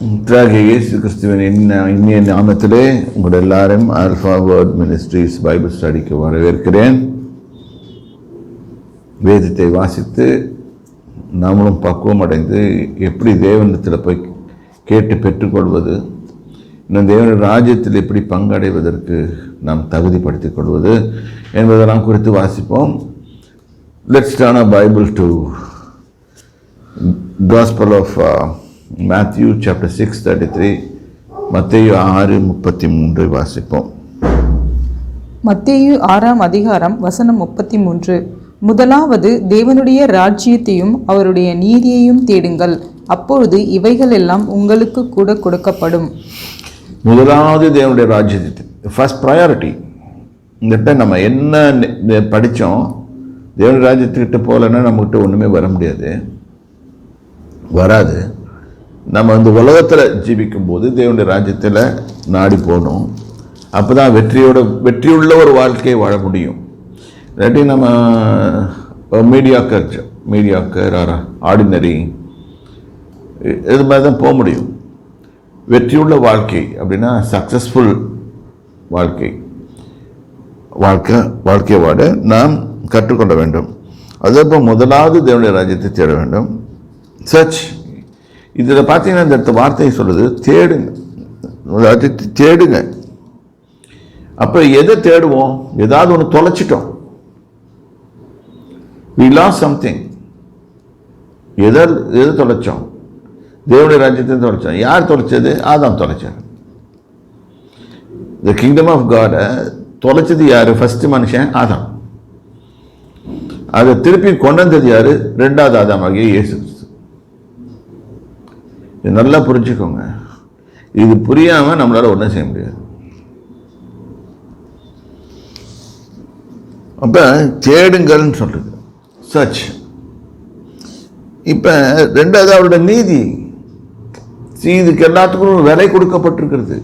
இயேசு கிறிஸ்துவின் இனிய நாமத்திலே உங்கள் எல்லாரும் ஆல்ஃபா வேர்ட் மினிஸ்ட்ரீஸ் பைபிள் ஸ்டடிக்கு வரவேற்கிறேன். வேதத்தை வாசித்து நாமளும் பக்குவம் அடைந்து எப்படி தேவனிடத்தில் போய் கேட்டு பெற்றுக்கொள்வது, இன்னும் தேவனுடைய ராஜ்யத்தில் எப்படி பங்கடைவதற்கு நாம் தகுதிப்படுத்திக் கொள்வது என்பதெல்லாம் குறித்து வாசிப்போம். Let's turn our Bible to Gospel of Matthew chapter 6:33. மத்தேயு 6:33 வாசிப்போம். மத்தேயு 6ஆம் அதிகாரம் வசனம் 33. முதலாவது தேவனுடைய ராஜ்யத்தையும் அவருடைய நீதியையும் தேடுங்கள், அப்பொழுது இவைகள் எல்லாம் உங்களுக்கு கூட கொடுக்கப்படும். முதலாவது தேவனுடைய ராஜ்யத்தை, ஃபர்ஸ்ட் ப்ரையாரிட்டி. இந்த நம்ம என்ன படித்தோம், தேவனுடைய ராஜ்யத்துக்கிட்ட போகலன்னா நம்மகிட்ட ஒன்றுமே வர முடியாது, வராது. நம்ம இந்த உலகத்தில் ஜீவிக்கும்போது தேவனுடைய ராஜ்யத்தில் நாடி போகணும். அப்போ தான் வெற்றியுள்ள ஒரு வாழ்க்கையை வாழ முடியும். இல்லாட்டி நம்ம மீடியாக்கர் ஆர்டினரி இது மாதிரி தான் போக முடியும். வெற்றியுள்ள வாழ்க்கை அப்படின்னா சக்ஸஸ்ஃபுல் வாழ்க்கை வாழ நாம் கற்றுக்கொள்ள வேண்டும். அதப்போ முதலாவது தேவனுடைய ராஜ்யத்தை தேட வேண்டும். சர்ச். இதில் பார்த்தீங்கன்னா இந்த வார்த்தையை சொல்லுது, தேடுங்க, ராஜ்யத்தை தேடுங்க. அப்போ எதை தேடுவோம்? ஏதாவது ஒன்று தொலைச்சிட்டோம். we lost something. எதை தொலைச்சோம்? தேவனுடைய ராஜ்யத்தை தொலைச்சோம். யார் தொலைச்சது? ஆதாம் தொலைச்சார். த கிங்டம் ஆஃப் காடை தொலைச்சது யார்? ஃபர்ஸ்ட் மனுஷன் ஆதாம். அதை திருப்பி கொண்டு வந்தது யாரு? ரெண்டாவது ஆதாமாகிய இயேசு கிறிஸ்து. இது நல்லா புரிஞ்சுக்கோங்க. இது புரியாம நம்மளால ஒன்றும் செய்ய முடியாது. அப்ப தேடுங்கள்னு சொல்றது சர்ச். இப்ப ரெண்டாவது அவருடைய நீதி. இதுக்கு எல்லாத்துக்கும் விலை கொடுக்கப்பட்டிருக்கிறது.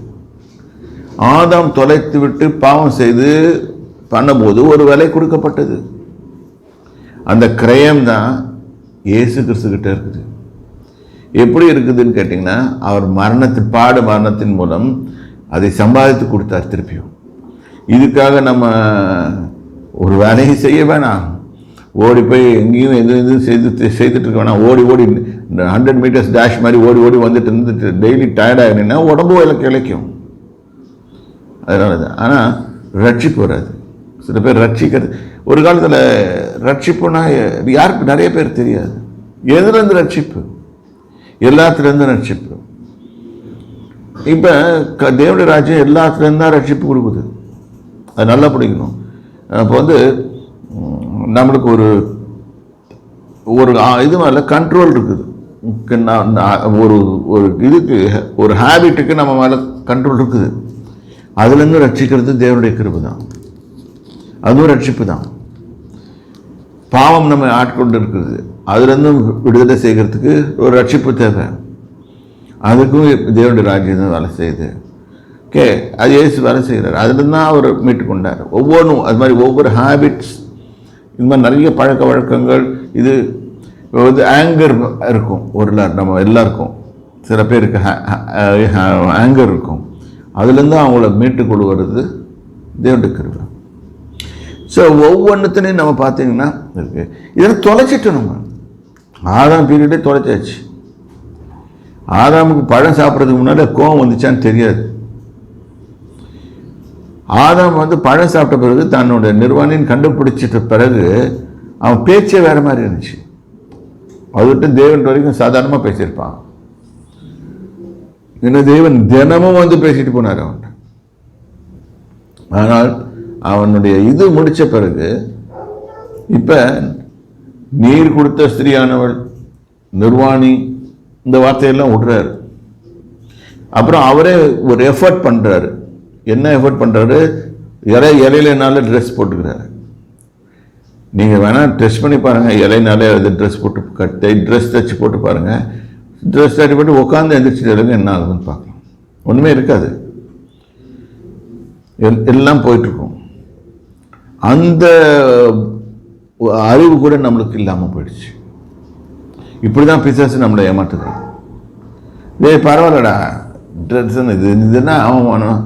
ஆதாம் தொலைத்து விட்டு பாவம் செய்து பண்ணும்போது ஒரு விலை கொடுக்கப்பட்டது. அந்த கிரயம் தான் இயேசு கிறிஸ்து கிட்ட இருக்குது. எப்படி இருக்குதுன்னு கேட்டிங்கன்னா, அவர் மரணத்தின் மூலம் அதை சம்பாதித்து கொடுத்தார் திருப்பியும். இதுக்காக நம்ம ஒரு வேலையை செய்ய வேணாம், ஓடி போய் எங்கேயும் எதுவும் செய்துட்டு இருக்க வேணாம். ஓடி 100 மீட்டர்ஸ் டேஷ் மாதிரி ஓடி வந்துட்டு டெய்லி டயர்டாகினா உடம்பு கிளைக்கும். அதனால தான். ஆனால் ரட்சிப்பு வராது. சில பேர் ரட்சிக்கிறது, ஒரு காலத்தில் ரட்சிப்புனா யாருக்கு நிறைய பேர் தெரியாது. எதுலேருந்து ரட்சிப்பு? எல்லாத்துலேருந்து ரட்சிப்பு. இப்போ தேவனுடைய ராஜ்யம் எல்லாத்துலேருந்து தான் ரட்சிப்பு கொடுக்குது. அது நல்லா பிடிக்கணும். அப்போ நம்மளுக்கு ஒரு இது மேலே கண்ட்ரோல் இருக்குது. ஒரு இதுக்கு, ஒரு ஹேபிட்டுக்கு நம்ம மேலே கண்ட்ரோல் இருக்குது. அதுலேருந்து ரட்சிக்கிறது தேவனுடைய கிருபை தான். அதுவும் ரட்சிப்பு தான். பாவம் நம்ம ஆட்கொண்டு இருக்குது, அதுலேருந்து விடுதலை செய்கிறதுக்கு ஒரு ரட்சிப்பு தேவை. அதுக்கும் தேவனுடைய ராஜ்யம் தான் வேலை செய்யுது. ஓகே, அது இயேசு வேலை செய்கிறார். அதுலேருந்து தான் அவர் மீட்டு கொண்டார். ஒவ்வொன்றும் அது மாதிரி ஒவ்வொரு ஹேபிட்ஸ், இது மாதிரி நிறைய பழக்க வழக்கங்கள். இது ஆங்கர் இருக்கும் நம்ம எல்லாருக்கும். சில பேருக்கு ஆங்கர் இருக்கும். அதுலேருந்து அவங்கள மீட்டு கொண்டு வர்றது தேவனுடைய கிருபை. ஸோ ஒவ்வொன்றுத்தையும் நம்ம பார்த்தீங்கன்னா இருக்கு. இதெல்லாம் தொலைச்சிட்டோம். நம்ம ஆதாம் பீரியடே தொலைச்சாச்சு. ஆதாமுக்கு பழம் சாப்பிட்றதுக்கு முன்னாடி கோவம் வந்துச்சான்னு தெரியாது. ஆதாம் பழம் சாப்பிட்ட பிறகு தன்னோட நிர்வாணின்னு கண்டுபிடிச்சிட்ட பிறகு அவன் பேச்சே வேற மாதிரி இருந்துச்சு. அது விட்டு தேவன் வரைக்கும் சாதாரணமாக பேசியிருப்பான். இன்னும் தேவன் தினமும் பேசிட்டு போனார் அவன். ஆனால் அவனுடைய இது முடித்த பிறகு இப்போ நீர் கொடுத்த ஸ்திரியானவள், நிர்வாணி, இந்த வார்த்தையெல்லாம் விடுறாரு. அப்புறம் அவரே ஒரு எஃபர்ட் பண்ணுறாரு. என்ன எஃபர்ட் பண்ணுறாரு? இலையிலனால ட்ரெஸ் போட்டுக்கிறாரு. நீங்கள் வேணால் டெஸ்ட் பண்ணி பாருங்கள். இலையினாலே அது ட்ரெஸ் தைச்சி போட்டு பாருங்கள். ட்ரெஸ் தைச்சி போட்டு உட்காந்து எந்திரிச்சிட்டு என்ன ஆகுதுன்னு பார்க்கலாம். ஒன்றுமே இருக்காது, எல்லாம் போயிட்டுருக்கும். அந்த அறிவு கூட நம்மளுக்கு இல்லாமல் போயிடுச்சு. இப்படி தான் பிசாசு நம்மளை ஏமாற்றுது. பரவாயில்லடா ட்ரெஸ்ஸுன்னு இதுன்னா அவமானம்,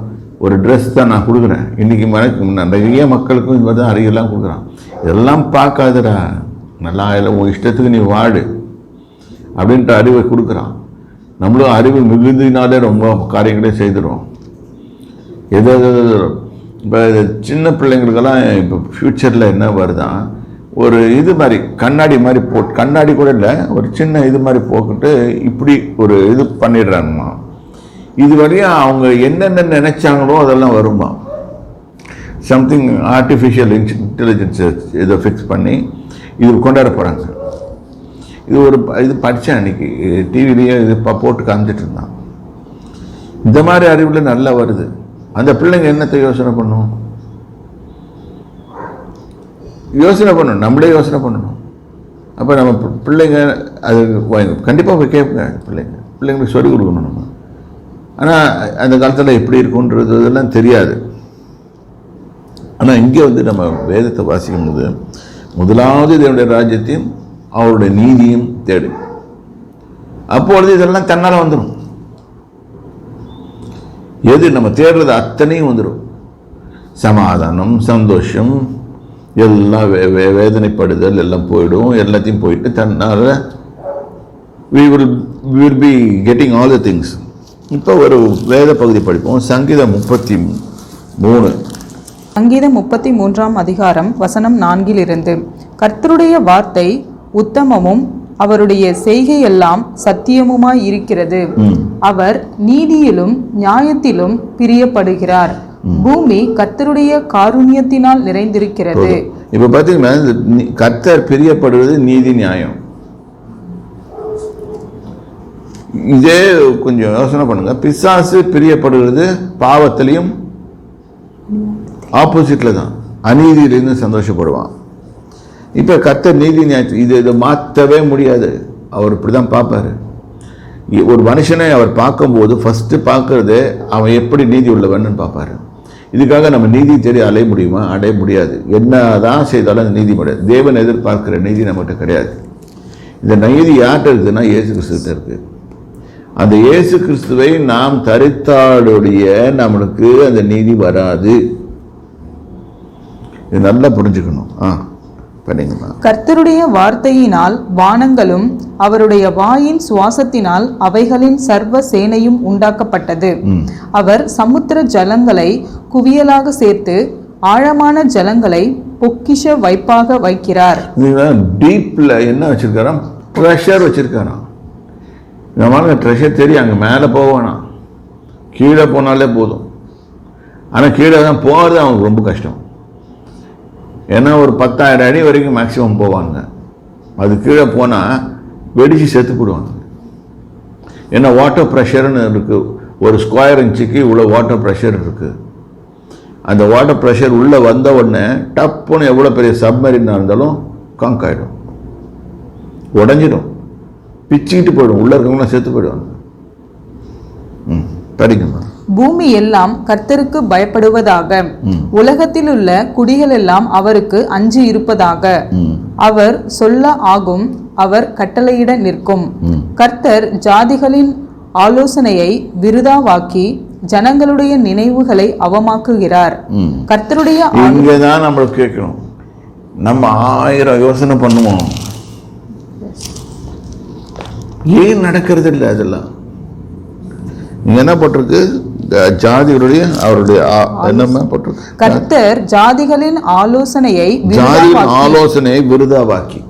ஒரு ட்ரெஸ் தான் நான் கொடுக்குறேன். இன்றைக்கி நிறைய மக்களுக்கும் இது மாதிரி தான் அறிவெல்லாம் கொடுக்குறான். இதெல்லாம் பார்க்காதடா, நல்லா இல்லை, உன் இஷ்டத்துக்கு நீ வாடு அப்படின்ற அறிவை கொடுக்குறான். நம்மளும் அறிவு மிகுந்தினாலே ரொம்ப காரியங்களே செய்துடும். இப்போ சின்ன பிள்ளைங்களுக்கெல்லாம் இப்போ ஃப்யூச்சரில் என்ன வருதான், ஒரு இது மாதிரி கண்ணாடி மாதிரி கண்ணாடி கூட இல்லை, ஒரு சின்ன இது மாதிரி போட்டுட்டு இப்படி ஒரு இது பண்ணிடுறாங்கம்மா. இது வரையும் அவங்க என்னென்ன நினைச்சாங்களோ அதெல்லாம் வருமா. சம்திங் ஆர்டிஃபிஷியல் இன்டெலிஜென்ஸ் இதை ஃபிக்ஸ் பண்ணி இது கொண்டாட போகிறாங்க. இது படித்தேன் அன்றைக்கி டிவிலேயே இது போட்டு காமிச்சிட்டு இருந்தான். இந்த மாதிரி அறிவில் நல்லா வருது. அந்த பிள்ளைங்க என்னத்தை யோசனை பண்ணணும்? நம்மளே யோசனை பண்ணணும். அப்போ நம்ம பிள்ளைங்க அது கண்டிப்பாக போய் கேட்பேங்க. பிள்ளைங்களுக்கு சொல்லிக் கொடுக்கணும் நம்ம. ஆனால் அந்த காலத்தில் எப்படி இருக்குன்றது இதெல்லாம் தெரியாது. ஆனால் இங்கே நம்ம வேதத்தை வாசிக்கும் போது முதலாவது தேவனுடைய ராஜ்யத்தையும் அவருடைய நீதியும் தேடு, அப்பொழுது இதெல்லாம் தன்னால் வந்துடும். எது நம்ம தேடுறது அத்தனையும் வந்துடும். சமாதானம், சந்தோஷம், எல்லாம் வேதனைப்படுதல் எல்லாம் போயிடும். எல்லாத்தையும் போயிட்டு தன்னால் we will be getting all the things. இப்போ ஒரு வேத பகுதி படிப்போம். சங்கீதம் 33. சங்கீதம் 33ஆம் அதிகாரம் வசனம் 4 கர்த்தருடைய வார்த்தை உத்தமமும் அவருடைய செய்கையெல்லாம் சத்தியமுமாய் இருக்கிறது. அவர் நீதியிலும் நியாயத்திலும் பிரியப்படுகிறார். பூமி கர்த்தருடைய காருண்யத்தினால் நிறைந்திருக்கிறது. இப்ப பாத்தீங்கன்னா கர்த்தர் பிரியப்படுவது நீதி நியாயம். இதே கொஞ்சம் யோசனை பண்ணுங்க. பிசாசு பிரியப்படுவது பாவத்திலையும் ஆப்போசிட்ல தான், அநீதியிலிருந்து சந்தோஷப்படுவான். இப்போ கர்த்தர் நீதி நியாயத்தை இதை மாற்றவே முடியாது. அவர் இப்படி தான் பார்ப்பார். ஒரு மனுஷனை அவர் பார்க்கும்போது ஃபஸ்ட்டு பார்க்கறது அவன் எப்படி நீதி உள்ளவன்னு பார்ப்பார். இதுக்காக நம்ம நீதி தேடி அலைய முடியுமா? அடைய முடியாது. என்ன தான் செய்தாலும் அந்த நீதி முடியாது. தேவன் எதிர்பார்க்கிற நீதி நம்மகிட்ட கிடையாது. இந்த நீதி யார்கிட்ட இருக்குதுன்னா இயேசு கிறிஸ்துகிட்ட இருக்குது. அந்த இயேசு கிறிஸ்துவை நாம் தரித்தாளுடைய நம்மளுக்கு அந்த நீதி வராது. இது நல்லா புரிஞ்சுக்கணும். கர்த்தருடைய வார்த்தையினால் வானங்களும் அவருடைய வாயின் சுவாசத்தினால் அவைகளின் சர்வ சேனையும் உண்டாக்கப்பட்டது. அவர் சமுத்திர ஜலங்களை குவியலாக சேர்த்து ஆழமான ஜலங்களை பொக்கிஷ வைப்பாக வைக்கிறார். டீப்ல என்ன வச்சிருக்காராம்? ட்ரெஷர் வச்சிருக்காராம். நம்மளால ட்ரெஷர் தெரியும். அங்கே மேலே போவானா, கீழே போனாலே போதும். ஆனால் கீழே தான் போகிறது அவனுக்கு ரொம்ப கஷ்டம். ஏன்னா ஒரு 10,000 அடி வரைக்கும் மேக்ஸிமம் போவாங்க. அது கீழே போனால் வெடிச்சு செத்து போடுவாங்க. ஏன்னா வாட்டர் ப்ரெஷர்னு இருக்குது. ஒரு ஸ்கொயர் இன்ச்சுக்கு இவ்வளோ வாட்டர் ப்ரெஷர் இருக்குது. அந்த வாட்டர் ப்ரெஷர் உள்ளே வந்த உடனே டப்புன்னு எவ்வளோ பெரிய சப்மரீனாக இருந்தாலும் காங்க் ஆகிடும், உடஞ்சிடும், பிச்சுக்கிட்டு போயிடும். உள்ளே இருக்கவங்களாம் செத்து போயிடுவாங்க. படிக்கணும். பூமி எல்லாம் கர்த்தருக்கு பயப்படுவதாக, உலகத்தில் உள்ள குடிகள் எல்லாம் அவருக்கு அஞ்சு இருப்பதாக. அவர் சொல்ல ஆகும், அவர் கட்டளையிட நிற்கும். கர்த்தர் ஜாதிகளின் ஆலோசனையை விருதாவாக்கி ஜனங்களுடைய நினைவுகளை அவமாக்குகிறார். கர்த்தருடைய இங்கதான் நம்ம கேட்கணும். நம்ம 1000 யோசனை பண்ணுவோம், ஏன் நடக்கிறது இல்லை? அதெல்லாம் நீங்க என்ன போட்டிருக்கு? ஜாதிகளுடைய அவருடைய என்ன போட்டிருக்கு? கர்த்தர் ஜாதிகளின் ஆலோசனையை விருதாவாக்கி.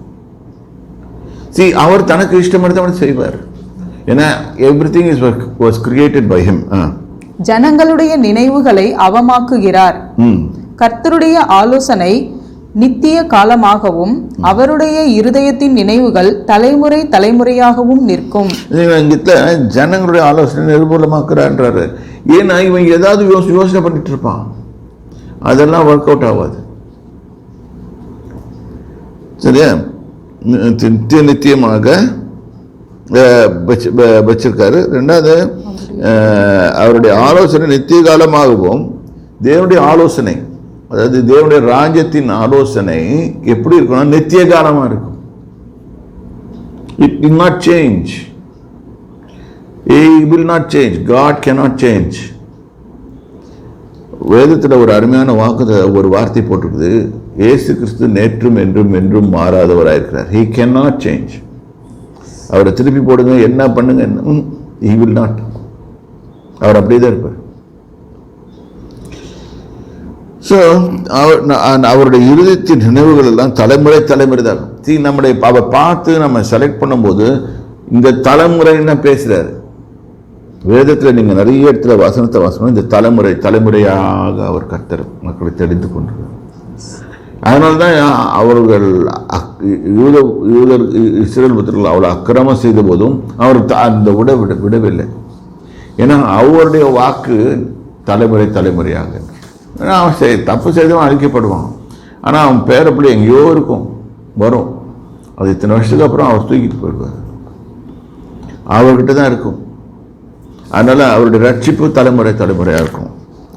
அவர் தனக்கு இஷ்டமானதை செய்வார். ஏன்னா everything was created by him. ஜனங்களுடைய நினைவுகளை அவமாக்குகிறார். கர்த்தருடைய ஆலோசனை நித்திய காலமாகவும் அவருடைய இருதயத்தின் நினைவுகள் தலைமுறை தலைமுறையாகவும் நிற்கும். ஜனங்களுடைய ஆலோசனை நிர்மூலமாக்குறான்றாரு. ஏன்னா இவன் ஏதாவது யோசனை பண்ணிட்டு இருப்பான், அதெல்லாம் ஒர்க் அவுட் ஆகாது. சரியா? நித்தியமாக வச்சிருக்காரு. ரெண்டாவது அவருடைய ஆலோசனை நித்திய காலமாகவும், தேவனுடைய ஆலோசனை, அதாவது தேவனுடைய ராஜ்யத்தின் ஆலோசனை எப்படி இருக்கும்னா நித்திய காலமா இருக்கும். It will not change. He will not change. God cannot change. வேதத்தில் ஒரு அருமையான ஒரு வார்த்தை போட்டிருக்குது, இயேசு கிறிஸ்து நேற்றும் என்றும் என்றும் மாறாதவராயிருக்கிறார். He cannot change. அவரை திருப்பி போடுங்க, என்ன பண்ணுங்க, he will not. அவர் அப்படியே தான் இருப்பார். ஸோ அவருடைய இருதயத்தின் நினைவுகள் எல்லாம் தலைமுறை தான். நம்முடைய அவர் பார்த்து நம்ம செலக்ட் பண்ணும்போது இந்த தலைமுறைன்னு பேசுறாரு. வேதத்தில் நீங்கள் நிறைய இடத்துல வசனத்தை வாசனம் இந்த தலைமுறையாக அவர் கர்த்தர் மக்களை தெரிந்து கொண்டிருக்கிறார். அதனால தான் அவர்கள் இஸ்ரவேல் புத்திரர்கள் அவ்வளோ அக்கிரமம் செய்த போதும் அவர் அந்த விடவில்லை. ஏன்னா அவருடைய வாக்கு தலைமுறையாக. ஏன்னா அவன் தப்பு செய்தவன் அழிக்கப்படுவான், ஆனால் அவன் பேரப்படி எங்கேயோ இருக்கும், வரும். அது இத்தனை வருஷத்துக்கு அப்புறம் அவர் தூக்கிட்டு போயிடுவார், அவர்கிட்ட தான் இருக்கும். அதனால அவருடைய ரட்சிப்பு தலைமுறையாக இருக்கும்.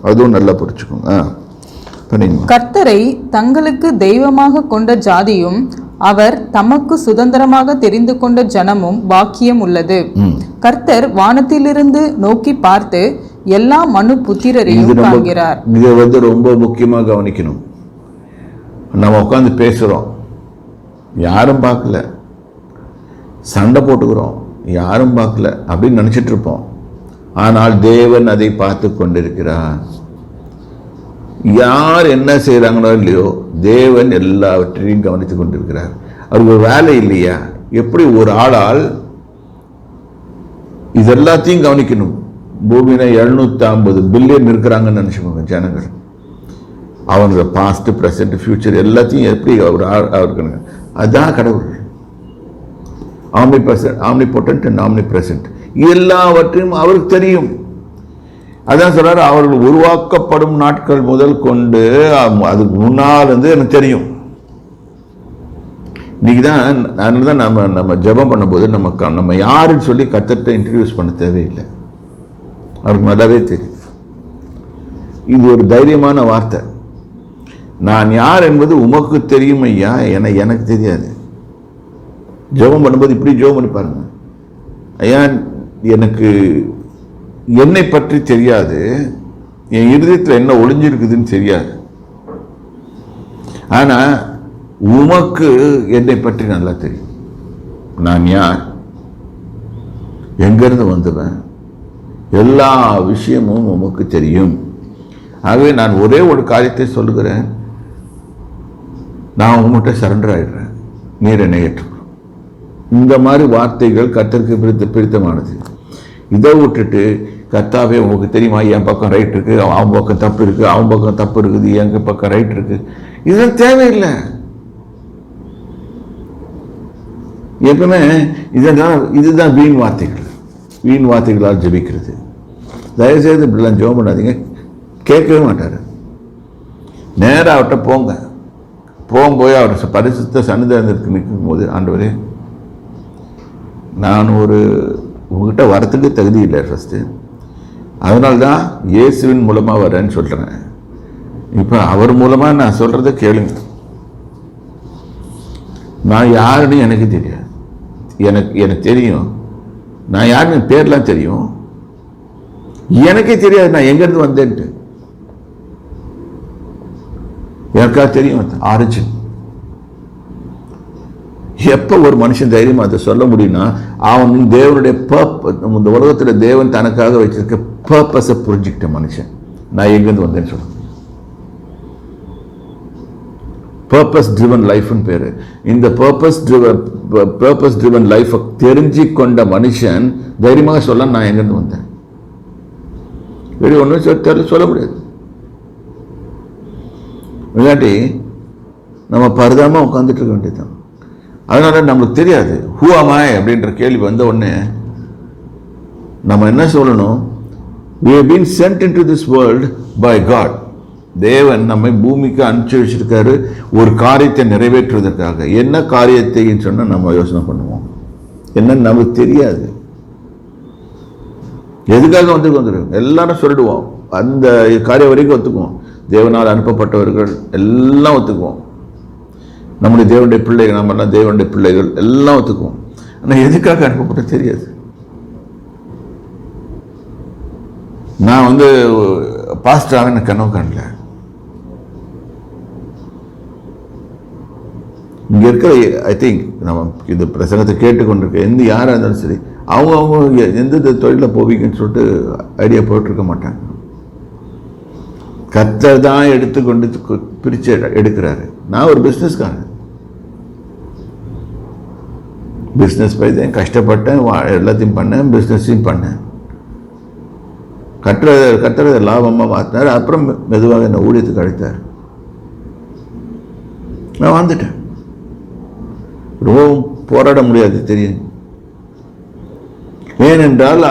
அதுவும் நல்லா புரிச்சுக்கோங்க. கர்த்தரை தங்களுக்கு தெய்வமாக கொண்ட ஜாதியும் அவர் தமக்கு சுதந்திரமாக தெரிந்து கொண்ட ஜனமும் பாக்கியம் உள்ளது. கர்த்தர் வானத்திலிருந்து நோக்கி பார்த்து எல்லா மனு புத்திரரையும் காண்கிறார். இதை ரொம்ப முக்கியமாக கவனிக்கணும். நம்ம உட்காந்து பேசுறோம், யாரும் பார்க்கல, சண்டை போட்டுக்கிறோம், யாரும் பார்க்கல அப்படின்னு நினைச்சிட்டு இருப்போம். ஆனால் தேவன் அதை பார்த்து கொண்டிருக்கிறார். யார் என்ன செய்கிறாங்களோ இல்லையோ, தேவன் எல்லாவற்றையும் கவனித்து கொண்டிருக்கிறார். அவருக்கு வேலை இல்லையா? எப்படி ஒரு ஆளால் இது எல்லாத்தையும் கவனிக்கணும்? பூமியில 750 பில்லியன் இருக்கிறாங்கன்னு நினைச்சுக்கோங்க ஜனங்கள். அவங்க பாஸ்ட், பிரசன்ட், ஃபியூச்சர் எல்லாத்தையும் எப்படி அவருக்கு, அதுதான் கடவுள். ஆம்னிபொட்டன்ட் அண்ட் ஆம்னிப்ரெசன்ட் எல்லாவற்றையும் அவருக்கு தெரியும். அதான் சொல்றாரு, அவர்கள் உருவாக்கப்படும் நாட்கள் முதல் கொண்டு அதுக்கு முன்னால் இருந்து எனக்கு தெரியும். இன்னைக்கு தான் அதனால தான் நம்ம ஜெபம் பண்ணும்போது நம்ம யாருன்னு சொல்லி கர்த்தர்ட்ட இன்ட்ரடியூஸ் பண்ண தேவையில்லை, அவருக்கு நல்லாவே தெரியும். இது ஒரு தைரியமான வார்த்தை. நான் யார் என்பது உமக்கு தெரியும் ஐயா, எனக்கு தெரியாது. ஜெபம் பண்ணும்போது இப்படி ஜெபம் பண்ணி பாருங்க, ஐயா எனக்கு என்னை பற்றி தெரியாது, என் இருதயத்தில் என்ன ஒளிஞ்சிருக்குதுன்னு தெரியாது, ஆனால் உமக்கு என்னை பற்றி நல்லா தெரியும். நான் யார், எங்கிருந்து வந்தவன், எல்லா விஷயமும் உமக்கு தெரியும். ஆகவே நான் ஒரே ஒரு காரியத்தை சொல்லுகிறேன், நான் உங்கள்கிட்ட சரண்டர் ஆகிடுறேன், நீர் என்னை ஏற்றுக்கணும். இந்த மாதிரி வார்த்தைகள் கர்த்தருக்கு பிடித்தமானது. இதை விட்டுட்டு கர்த்தாவே உங்களுக்கு தெரியுமா, என் பக்கம் ரைட் இருக்கு, அவன் பக்கம் தப்பு இருக்கு, அவன் பக்கம் தப்பு இருக்குது, எங்க பக்கம் ரைட் இருக்கு, இதெல்லாம் தேவையில்லை. எப்பவுமே இதுதான் வீண் வார்த்தைகளால் ஜெபிக்கிறது. தயவுசெய்து இப்படிலாம் ஜெபம் பண்ணாதீங்க, கேட்கவே மாட்டார். நேராக அவர்கிட்ட போய் அவர் பரிசுத்த சன்னிதானத்திற்கு நிற்கும் போது, ஆண்டவரே நான் உங்ககிட்ட வரத்துக்கு தகுதி இல்லை ஃபஸ்ட்டு, அதனால்தான் இயேசுவின் மூலமாக வரேன்னு சொல்கிறேன். இப்போ அவர் மூலமாக நான் சொல்கிறத கேளுங்க. நான் யாருன்னு எனக்கு தெரியாது, எனக்கு தெரியும். நான் யாருன்னு பேர்லாம் தெரியும், எனக்கே தெரியாது நான் எங்கேருந்து வந்தேன்ட்டு. எனக்காக தெரியும் ஆரிஜின். எப்போ ஒரு மனுஷன் தைரியமா அதை சொல்ல முடியும்னா, அவன் தேவனுடைய இந்த உலகத்தில் தேவன் தனக்காக வச்சிருக்க பர்பஸை புரிஞ்சுக்கிட்ட மனுஷன். நான் எங்கேருந்து வந்தேன்னு சொல்ல, பர்பஸ் ட்ரிவன் லைஃப்னு பேரு. இந்த பர்பஸ் ட்ரிவன் லைஃபை தெரிஞ்சு கொண்ட மனுஷன் தைரியமாக சொல்ல, நான் எங்கேருந்து வந்தேன். வெளியே ஒன்றும் சொல்ல முடியாது. இல்லாட்டி நம்ம பரிதாபமாக உட்காந்துட்டு இருக்க வேண்டியதுதான். அதனால நம்மளுக்கு தெரியாது ஹூ ஆம் ஐ அப்படின்ற கேள்வி வந்த உடனே நம்ம என்ன சொல்லணும்? we have been sent into this world by God. தேவன் நம்மை பூமிக்கு அனுப்பிச்சு வச்சிருக்காரு ஒரு காரியத்தை நிறைவேற்றுவதற்காக. என்ன காரியத்தைன்னு சொன்னால் நம்ம யோசனை பண்ணுவோம், என்னன்னு நமக்கு தெரியாது. எதுக்காக வந்துடும் எல்லாரும் சொல்லிடுவோம், அந்த காரியம் வரைக்கும் ஒத்துக்குவோம். தேவனால் அனுப்பப்பட்டவர்கள் எல்லாம் ஒத்துக்குவோம், நம்முடைய தேவனுடைய பிள்ளைகள், நம்மெல்லாம் தேவனுடைய பிள்ளைகள் எல்லாம் ஒத்துக்குவோம். ஆனால் எதுக்காக அனுப்பப்பட்ட தெரியாது. நான் வந்து பாஸ்டராக எனக்கு கனவு காணல. இங்க இருக்கிற ஐ திங்க் நம்ம இந்த பிரசங்கத்தை கேட்டுக்கொண்டிருக்க யாராக இருந்தாலும் சரி, அவங்க எந்த தொழிலில் போவீங்கன்னு சொல்லிட்டு ஐடியா போட்டிருக்க மாட்டாங்க. கர்த்தர் தான் எடுத்துக்கொண்டு பிரித்து எடுக்கிறாரு. நான் ஒரு பிஸ்னஸ்காரன், பிஸ்னஸ் போய் கஷ்டப்பட்டேன், எல்லாத்தையும் பண்ணேன், பிஸ்னஸையும் பண்ணேன். கட்டுறதை லாபமாக மாற்றினார். அப்புறம் மெதுவாக என்னை ஊழியத்துக்கு அழைத்தார். நான் வந்துட்டேன். ரொம்பவும் போராட முடியாது தெரியும். ஏனென்றால்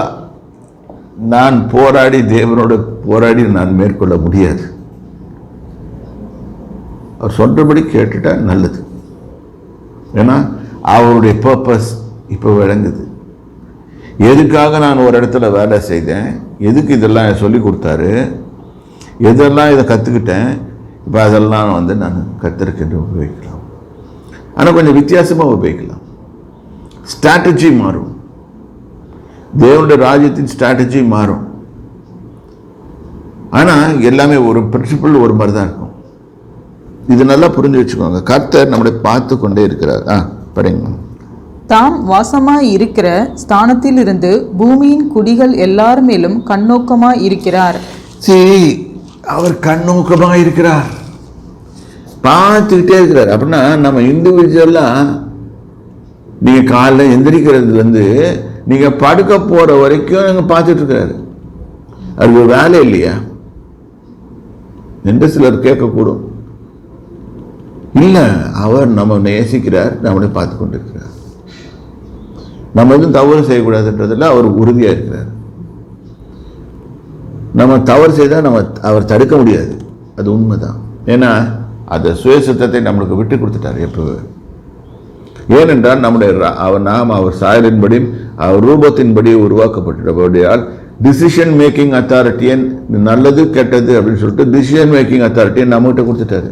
நான் போராடி தேவனோட போராடி நான் மேற்கொள்ள முடியாது. அவர் சொல்றபடி கேட்டுட்டா நல்லது. ஏன்னா அவருடைய பர்பஸ் இப்போ விளங்குது. எதுக்காக நான் ஒரு இடத்துல வேலை செய்தேன், எதுக்கு இதெல்லாம் சொல்லி கொடுத்தாரு, எதெல்லாம் இதை கற்றுக்கிட்டேன், இப்போ அதெல்லாம் நான் கற்றுருக்கேன் உபயோகிக்கலாம். ஆனால் கொஞ்சம் வித்தியாசமாக உபயோகிக்கலாம். ஸ்ட்ராட்டஜி மாறும். தேவனுடைய ராஜ்யத்தின் ஸ்ட்ராட்டஜி மாறும். ஆனால் எல்லாமே ஒரு பிரின்சிபல் ஒரு மாதிரி தான் இருக்கும். இது நல்லா புரிஞ்சு வச்சுக்கோங்க. கர்த்தர் நம்மளை பார்த்து கொண்டே இருக்கிறார். படிங்க. தாம் வாசமாய் இருக்கிற ஸ்தானத்தில் இருந்து பூமியின் குடிகள் எல்லார் மேலும் கண்ணோக்கமாய் இருக்கிறார். சரி, அவர் கண்ணோக்கமாக இருக்கிறார், பார்த்துக்கிட்டே இருக்கிறார். அப்படின்னா நம்ம இண்டிவிஜுவலாக நீங்கள் காலைல எந்திரிக்கிறது நீங்கள் படுக்க போகிற வரைக்கும் நீங்கள் பார்த்துட்டு இருக்கிறாரு. அது ஒரு வேலை இல்லையா என்று சிலர் கேட்கக்கூடும். இல்லை, அவர் நம்ம நேசிக்கிறார், நம்மளை பார்த்து கொண்டு இருக்கிறார். நம்ம எதுவும் தவறு செய்யக்கூடாதுன்றதில் அவர் உறுதியாக இருக்கிறார். நம்ம தவறு செய்தால் அவர் தடுக்க முடியாது, அது உண்மைதான். ஏன்னா அந்த சுயசுத்தத்தை நம்மளுக்கு விட்டு கொடுத்துட்டார் எப்போ. ஏனென்றால் நாம் அவர் சாயலின்படி அவர் ரூபத்தின்படி உருவாக்கப்பட்டிருப்பதால் டிசிஷன் மேக்கிங் அத்தாரிட்டியை, நல்லது கெட்டது அப்படின்னு சொல்லிட்டு டிசிஷன் மேக்கிங் அத்தாரிட்டியை நம்மகிட்ட கொடுத்துட்டாரு.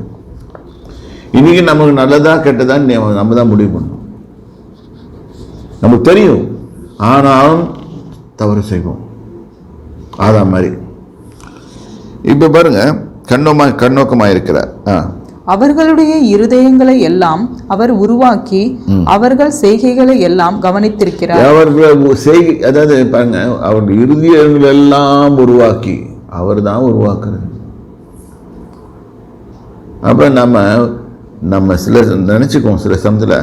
இன்னைக்கு நமக்கு நல்லதா கெட்டதான்னு நம்ம தான் முடிவு பண்ணணும். நமக்கு தெரியும், ஆனாலும் தவறு செய்வோம். அதான் மாதிரி இப்ப பாருங்க, கண்ணோக்கமாக இருக்கிறார். அவர்களுடைய இருதயங்களை எல்லாம் அவர் உருவாக்கி அவர்கள் செய்கைகளை எல்லாம் கவனித்திருக்கிறார். அவர்கள் செய்கை, அதாவது பாருங்க, அவர்கள் இருதயங்கள் எல்லாம் உருவாக்கி, அவர் தான் உருவாக்குறது. அப்ப நம்ம சில நினைச்சுக்கோம், சில சமயத்தில்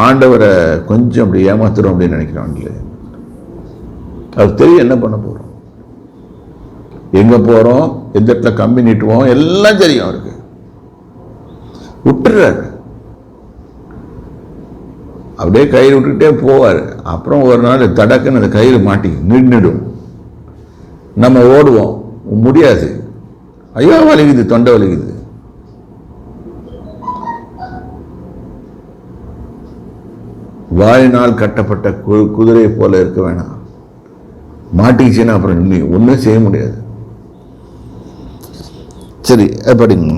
ஆண்டவரை கொஞ்சம் அப்படி ஏமாத்துறோம் அப்படின்னு நினைக்கிறோம். அது தெரியும் என்ன பண்ண போறோம், எங்க போறோம், எந்த இடத்துல கம்பி நீட்டுவோம், எல்லாம் தெரியும் அவருக்கு. விட்டுறாரு, அப்படியே கயிறு விட்டுக்கிட்டே போவார். அப்புறம் ஒரு நாள் தடக்குன்னு அந்த கயிறு மாட்டி நின்றுடும். நம்ம ஓடுவோம், முடியாது, ஐயோ வலிக்குது, தொண்டை வலிக்குது. வாயினால் கட்டப்பட்ட குதிரை போல இருக்க வேணாம். மாட்டிச்சுன்னா அப்புறம் ஒன்றும் செய்ய முடியாது. சரி, படிங்க.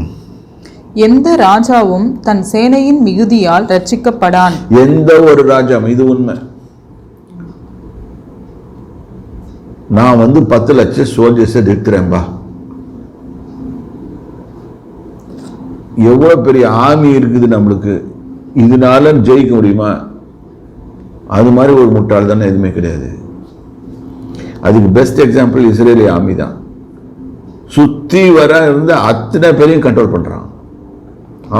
எந்த ராஜாவும் தன் சேனையின் மிகுதியால் ரட்சிக்கப்படான். எந்த ஒரு ராஜாவும், இது உண்மை. நான் 10 லட்சம் சோல்ஜர்ஸ் இருக்கிறேன்பா, எவ்வளவு பெரிய ஆர்மி இருக்குது நம்மளுக்கு, இதனால ஜெயிக்க முடியுமா? அது மாதிரி ஒரு முட்டாள் தானே எதுவுமே கிடையாது. அதுக்கு பெஸ்ட் எக்ஸாம்பிள் இஸ்ரேலி ஆர்மி தான். சுத்தி வர இருந்து அத்தனை பேரையும் கண்ட்ரோல் பண்றான்.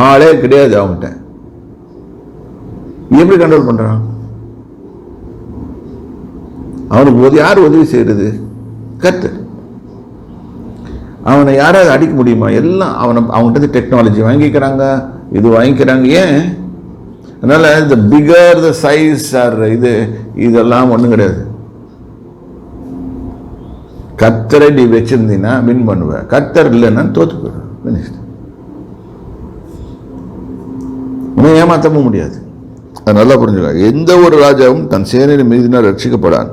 ஆளே கிடையாது அவங்ககிட்ட. எப்படி கண்ட்ரோல் பண்றான்? அவனுக்கு யார் உதவி செய்யறது? கர்த்தர். அவனை யாராவது அடிக்க முடியுமா? எல்லாம் அவங்ககிட்ட டெக்னாலஜி வாங்கிக்கிறாங்க, இது வாங்கிக்கிறாங்க. ஏன்? அதனால இந்த பிகர் த சைஸ் ஆர் இதெல்லாம் ஒன்றும் கிடையாது. கர்த்தரை நீ வச்சிருந்தீங்கன்னா வின் பண்ணுவ, கர்த்தர் இல்லைன்னா தோத்து போயிடும். ஏமாற்றவும் முடியாது. அது நல்லா புரிஞ்சுக்க. எந்த ஒரு ராஜாவும் தன் சேனையின் மீதினால் ரட்சிக்கப்படான்.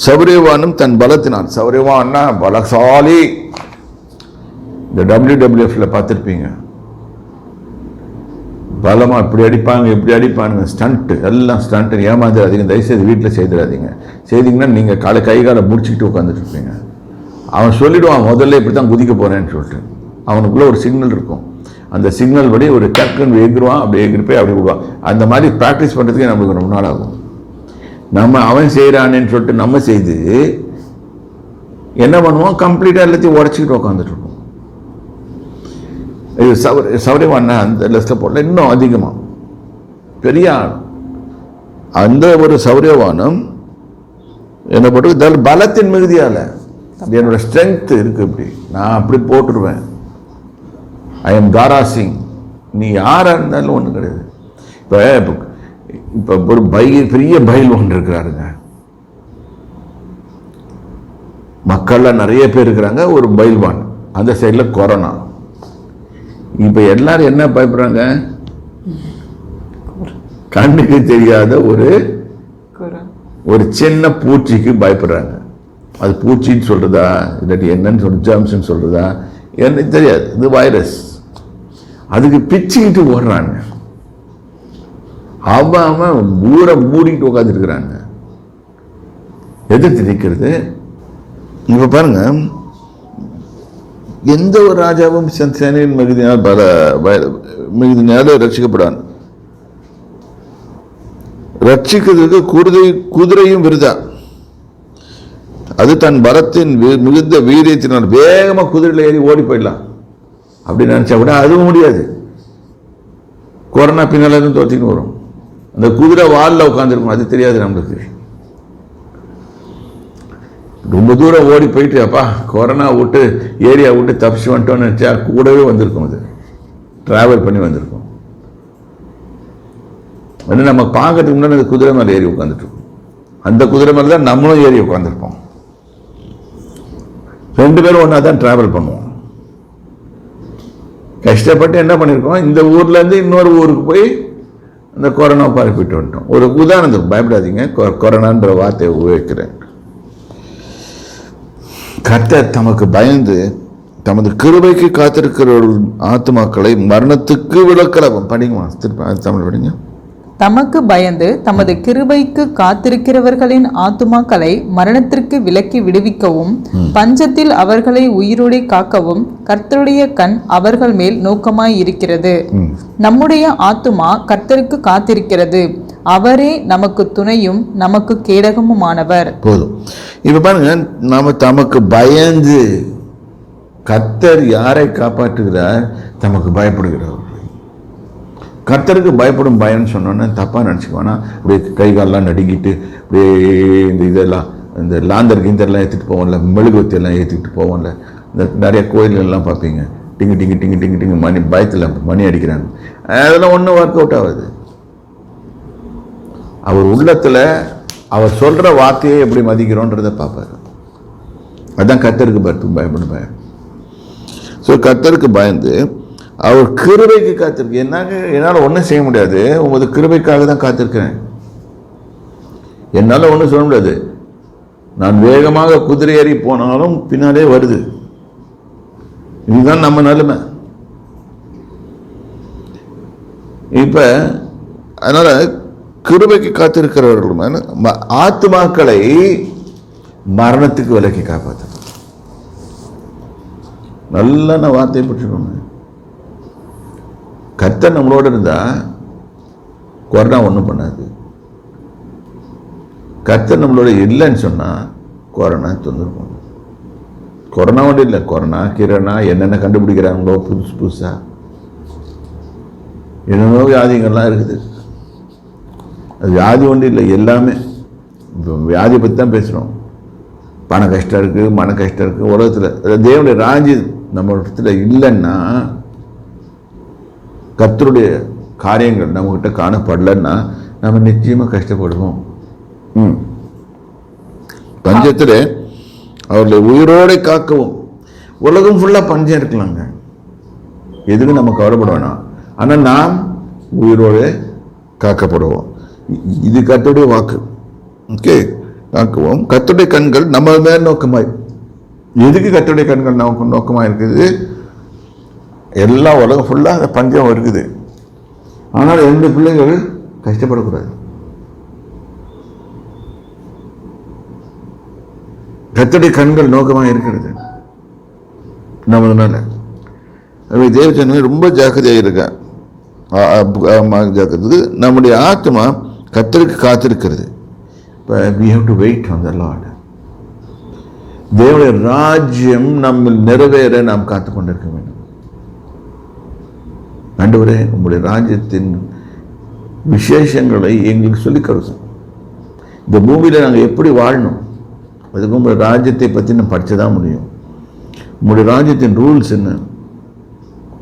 சௌரியவானும் தன் பலத்தினான். சௌரியவான்னா பலசாலி. இந்த WWFல பார்த்துருப்பீங்க, பலமா இப்படி அடிப்பாங்க, இப்படி அடிப்பானுங்க, ஸ்டண்ட், எல்லாம் ஸ்டண்ட். ஏமாந்துடாதீங்க, தயவுசெய்து வீட்டில் செய்திடாதீங்க. செய்தீங்கன்னா நீங்கள் கை காலை முடிச்சுக்கிட்டு உட்காந்துட்டு இருப்பீங்க. அவன் சொல்லிவிடுவான் முதல்ல இப்படி தான் குதிக்க போகிறேன்னு சொல்லிட்டு. அவனுக்குள்ளே ஒரு சிக்னல் இருக்கும், அந்த சிக்னல் படி ஒரு டக்குன்னு எகிருவான், அப்படி எகிரி போய் அப்படி விடுவான். அந்த மாதிரி ப்ராக்டிஸ் பண்ணுறதுக்கே நம்மளுக்கு ரொம்ப நாள் ஆகும். நம்ம அவன் செய்கிறானேன்னு சொல்லிட்டு நம்ம செய்து என்ன பண்ணுவோம், கம்ப்ளீட்டாக எல்லாத்தையும் உடச்சிக்கிட்டு உட்காந்துட்டு இருக்கோம். இது சௌரியவான அந்த லிஸ்ட்டில் போடல, இன்னும் அதிகமாக பெரிய ஆள். அந்த ஒரு சௌரியவானம் என்ன போட்டு பலத்தின் மிகுதியால் என்னோட ஸ்ட்ரென்த் இருக்கு, இப்படி நான் அப்படி போட்டுருவேன். ஐ எம் தாரா சிங். நீ யாராக இருந்தாலும் ஒன்றும் கிடையாது. இப்போ ஒரு பெரிய பயில் ஒன்று இருக்கிறாருங்க, மக்கள்லாம் நிறைய பேர் இருக்கிறாங்க, ஒரு பயில்வான், அந்த சைடில் கொரோனா. இப்போ எல்லாரும் என்ன பயப்படுறாங்க, கண்ணுக்கு தெரியாத ஒரு சின்ன பூச்சிக்கு பயப்படுறாங்க. அது பூச்சின்னு சொல்றதா இல்லாட்டி என்னன்னு சொல்ற ஜெர்ம்ஸ்ன்னு சொல்றதா எனக்கு தெரியாது, இது வைரஸ். அதுக்கு பிச்சுக்கிட்டு ஓடுறாங்க, அவன் ஊரை மூடிக்கிட்டு உட்காந்துருக்கிறாங்க, எதிர்த்து நிற்கிறது. இப்ப பாருங்க, எந்த ஒரு ராஜாவும் சேனையின் மிகுதியினால ரட்சிக்கப்படான். ரட்சிக்கிறதுக்கு குதிரையும் விருதா, அது தன் பலத்தின் மிகுந்த வீரியத்தினால் வேகமா குதிரையில் ஏறி ஓடி போயிடலாம் அப்படின்னு நினைச்சா கூட அதுவும் முடியாது. கொரோனா பின்னால இருந்து தோத்தின்னு வரும். அந்த குதிரை வாலில் உட்காந்துருக்கும், அது தெரியாது நம்மளுக்கு. ரொம்ப தூரம் ஓடி போயிட்டு அப்பா கொரோனா விட்டு ஏரியா விட்டு தப்பிச்சு வந்துட்டோம்னு நினைச்சா கூடவே வந்திருக்கும், அது டிராவல் பண்ணி வந்திருக்கும். வந்து நம்ம பார்க்கறதுக்கு முன்னாடி அந்த குதிரை மேலே ஏறி உட்காந்துட்டு இருக்கோம். அந்த குதிரை மேலே தான் நம்மளும் ஏறி உட்காந்துருப்போம். ரெண்டு பேரும் ஒன்றா தான் டிராவல் பண்ணுவோம். கஷ்டப்பட்டு என்ன பண்ணியிருக்கோம், இந்த ஊர்ல இருந்து இன்னொரு ஊருக்கு போய் அந்த கொரோனா பரப்பிட்டு வந்துட்டோம். ஒரு உதாரணத்துக்கு பயப்படாதீங்க, கொரோனான்ற வார்த்தையை உபயோகிக்கிறேன். கர்த்தர் தமக்கு பயந்து தமது கிருபைக்கு காத்திருக்கிறவர்கள் ஆத்துமாக்களை மரணத்துக்கு விலக்கலாம். படிங்கம்மா, திருப்பி தமிழ் படிங்க. தமக்கு பயந்து தமது கிருபைக்கு காத்திருக்கிறவர்களின் ஆத்துமாக்களை மரணத்திற்கு விலக்கி விடுவிக்கவும் பஞ்சத்தில் அவர்களை உயிரோடே காக்கவும் கர்த்தருடைய கண் அவர்கள் மேல் நோக்கமாய் இருக்கிறது. நம்முடைய ஆத்துமா கர்த்தருக்கு காத்திருக்கிறது, அவரே நமக்கு துணையும் நமக்கு கேடகமுமானவர். போதும். இப்ப பாருங்க, நாம தமக்கு பயந்து, கர்த்தர் யாரை காப்பாற்றுகிறார், தமக்கு பயப்படுகிறார். கர்த்தருக்கு பயப்படும் பயம்னு சொன்னோன்னே தப்பாக நினச்சிக்குவானா, அப்படியே கை காலெலாம் நடுங்கிட்டு அப்படியே இந்த இதெல்லாம் இந்த லாந்தர் கிந்தர்லாம் ஏற்றிட்டு போவோம்ல, மெழுகுவத்தியெல்லாம் ஏற்றிட்டு போவோம்ல, இந்த நிறைய கோயிலெல்லாம் பார்ப்பீங்க, டிங்கு டிங்கு டிங்கு டிங்கு டிங்கு மணி பயத்தில் மணி அடிக்கிறாங்க. அதெல்லாம் ஒன்றும் ஒர்க் அவுட் ஆகுது. அவர் உள்ளத்தில் அவர் சொல்கிற வார்த்தையை எப்படி மதிக்கிறோன்றதை பார்ப்பார். அதுதான் கர்த்தருக்கு பயப்படும் பயம். ஸோ கர்த்தருக்கு பயந்து அவர் கிருபைக்கு காத்திருக்கு. என்னால் ஒன்றும் செய்ய முடியாது, உமது கிருபைக்காக தான் காத்திருக்கிறேன். என்னால் ஒன்றும் சொல்ல முடியாது. நான் வேகமாக குதிரை ஏறி போனாலும் பின்னாலே வருது. இதுதான் நம்ம நிலைமை. இப்ப அதனால கிருபைக்கு காத்திருக்கிறவர்கள் ஆத்துமாக்களை மரணத்துக்கு விலக்கி காப்பாற்ற. நல்ல நான் வார்த்தையை பிடிச்சிக்கோங்க. கர்த்தர் நம்மளோட இருந்தா கொரோனா ஒன்றும் பண்ணாது. கர்த்தர் நம்மளோட இல்லைன்னு சொன்னா கொரோனா தொந்தரவு. கொரோனா ஒன்றும் இல்லை, கொரோனா கிரணா என்னென்ன கண்டுபிடிக்கிறாங்களோ புதுசு புதுசா என்னென்னோ வியாதிகள்லாம் இருக்குது. அது வியாதி ஒன்றும் இல்லை, எல்லாமே இப்போ வியாதியை பற்றி தான் பேசுகிறோம். பண கஷ்டம் இருக்குது, மன கஷ்டம் இருக்குது உலகத்தில். தேவனுடைய ராஜ்யம் நம்ம இடத்துல இல்லைன்னா, கர்த்தருடைய காரியங்கள் நம்மகிட்ட காணப்படலன்னா நம்ம நிச்சயமாக கஷ்டப்படுவோம். பஞ்சத்தில் அவர்களை உயிரோடு காக்கவும். உலகம் ஃபுல்லாக பஞ்சம் இருக்கலாங்க, எதுக்கு நம்ம கவலைப்பட வேணாம். ஆனால் நாம் உயிரோடு காக்கப்படுவோம். இது கர்த்தருடைய வாக்கு. ஓகே, காக்குவோம். கர்த்தருடைய கண்கள் நம்ம மேல் நோக்கமாய். எதுக்கு கர்த்தருடைய கண்கள் நமக்கு நோக்கமாக இருக்குது? எல்லா உலகம் ஃபுல்லாக அந்த பஞ்சம் இருக்குது. ஆனால் என்னுடைய பிள்ளைகள் கஷ்டப்படக்கூடாது. கர்த்தருடைய கண்கள் நோக்கமாக இருக்கிறது நமது மேல. தேவச்சனமே ரொம்ப ஜாக்கிரதையாக இருக்கா. ஜாக்கிரதை. நம்முடைய ஆத்மா கர்த்தருக்கு காத்திருக்கிறது. we have to wait on the Lord. தேவனுடைய ராஜ்யம் நம்ம நிறைவேற நாம் காத்து கொண்டிருக்க வேண்டும். ஆண்டவரே, உங்களுடைய ராஜ்யத்தின் விசேஷங்களை எங்களுக்கு சொல்லிக் கொடுக்கும். இந்த பூமியில் நாங்கள் எப்படி வாழணும், அதுக்கு உங்களுடைய ராஜ்யத்தை பற்றி நம்ம படிச்சுதான் முடியும். உங்களுடைய ராஜ்யத்தின் ரூல்ஸ் என்ன,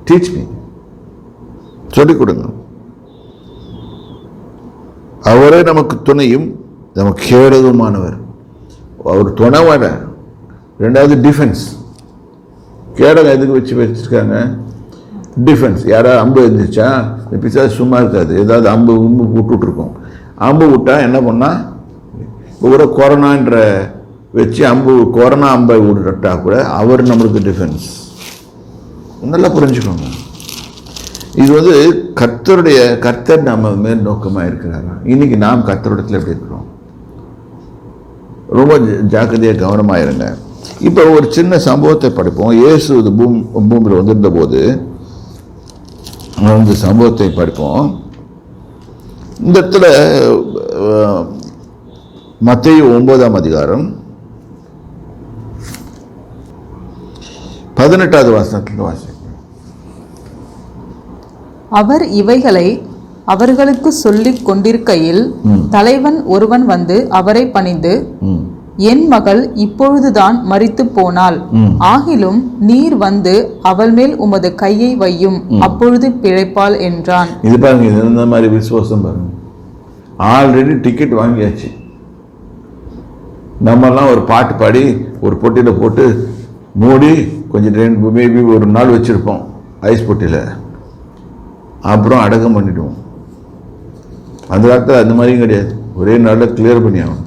டீச் மீ, சொல்லிக் கொடுங்க. அவரே நமக்கு துணையும் நமக்கு கேடகமானவர். அவர் துணை வர. ரெண்டாவது டிஃபென்ஸ். கேடகம் எதுக்கு வச்சிருக்காங்க? டிஃபென்ஸ். யாராவது அம்பு இருந்துச்சா பிசாசு சும்மா இருக்காது, ஏதாவது அம்பு விட்டுருக்கோம். அம்பு விட்டா என்ன பண்ணா, ஒரு கொரோனான்ற வச்சு கொரோனா அம்பை விட்டுட்டா கூட அவர் நம்மளுக்கு டிஃபென்ஸ். நல்லா புரிஞ்சுக்கோங்க. இது கர்த்தர் நம்ம மேல் நோக்கமாக இருக்கிறாரா? இன்னைக்கு நாம் கர்த்தரிடத்தில் எப்படி இருக்கிறோம்? ரொம்ப ஜாக்கிரதையாக கவனமாக இருங்க. இப்போ ஒரு சின்ன சம்பவத்தை படிப்போம். இயேசு பூமியில் வந்திருந்த போது அந்த சம்பவத்தை படிப்போம். இந்த இடத்துல மத்தேயு 9ஆம் அதிகாரம் 18வது வசனத்தில் வாசி. அவர் இவைகளை அவர்களுக்கு சொல்லிக் கொண்டிருக்கையில் தலைவன் ஒருவன் வந்து அவரை பணிந்து, என் மகள் இப்பொழுதுதான் மரித்து போனாள், ஆகிலும் நீர் வந்து அவள் மேல் உமது கையை வையும், அப்பொழுது பிழைப்பாள் என்றான். இது பாருங்க, இந்த மாதிரி விசுவாசம் பாருங்க. ஆல்ரெடி டிக்கெட் வாங்கியாச்சு. நம்மெல்லாம் ஒரு பாட்டு பாடி ஒரு பொட்டியில் போட்டு மூடி கொஞ்சம் மேபி ஒரு நாள் வச்சுருப்போம் ஐஸ் பொட்டியில், அப்புறம் அடக்கம் பண்ணிடுவோம். அந்த காலத்தில் அந்த மாதிரியும் கிடையாது. ஒரே நாளில் கிளியர் பண்ணி ஆகணும்.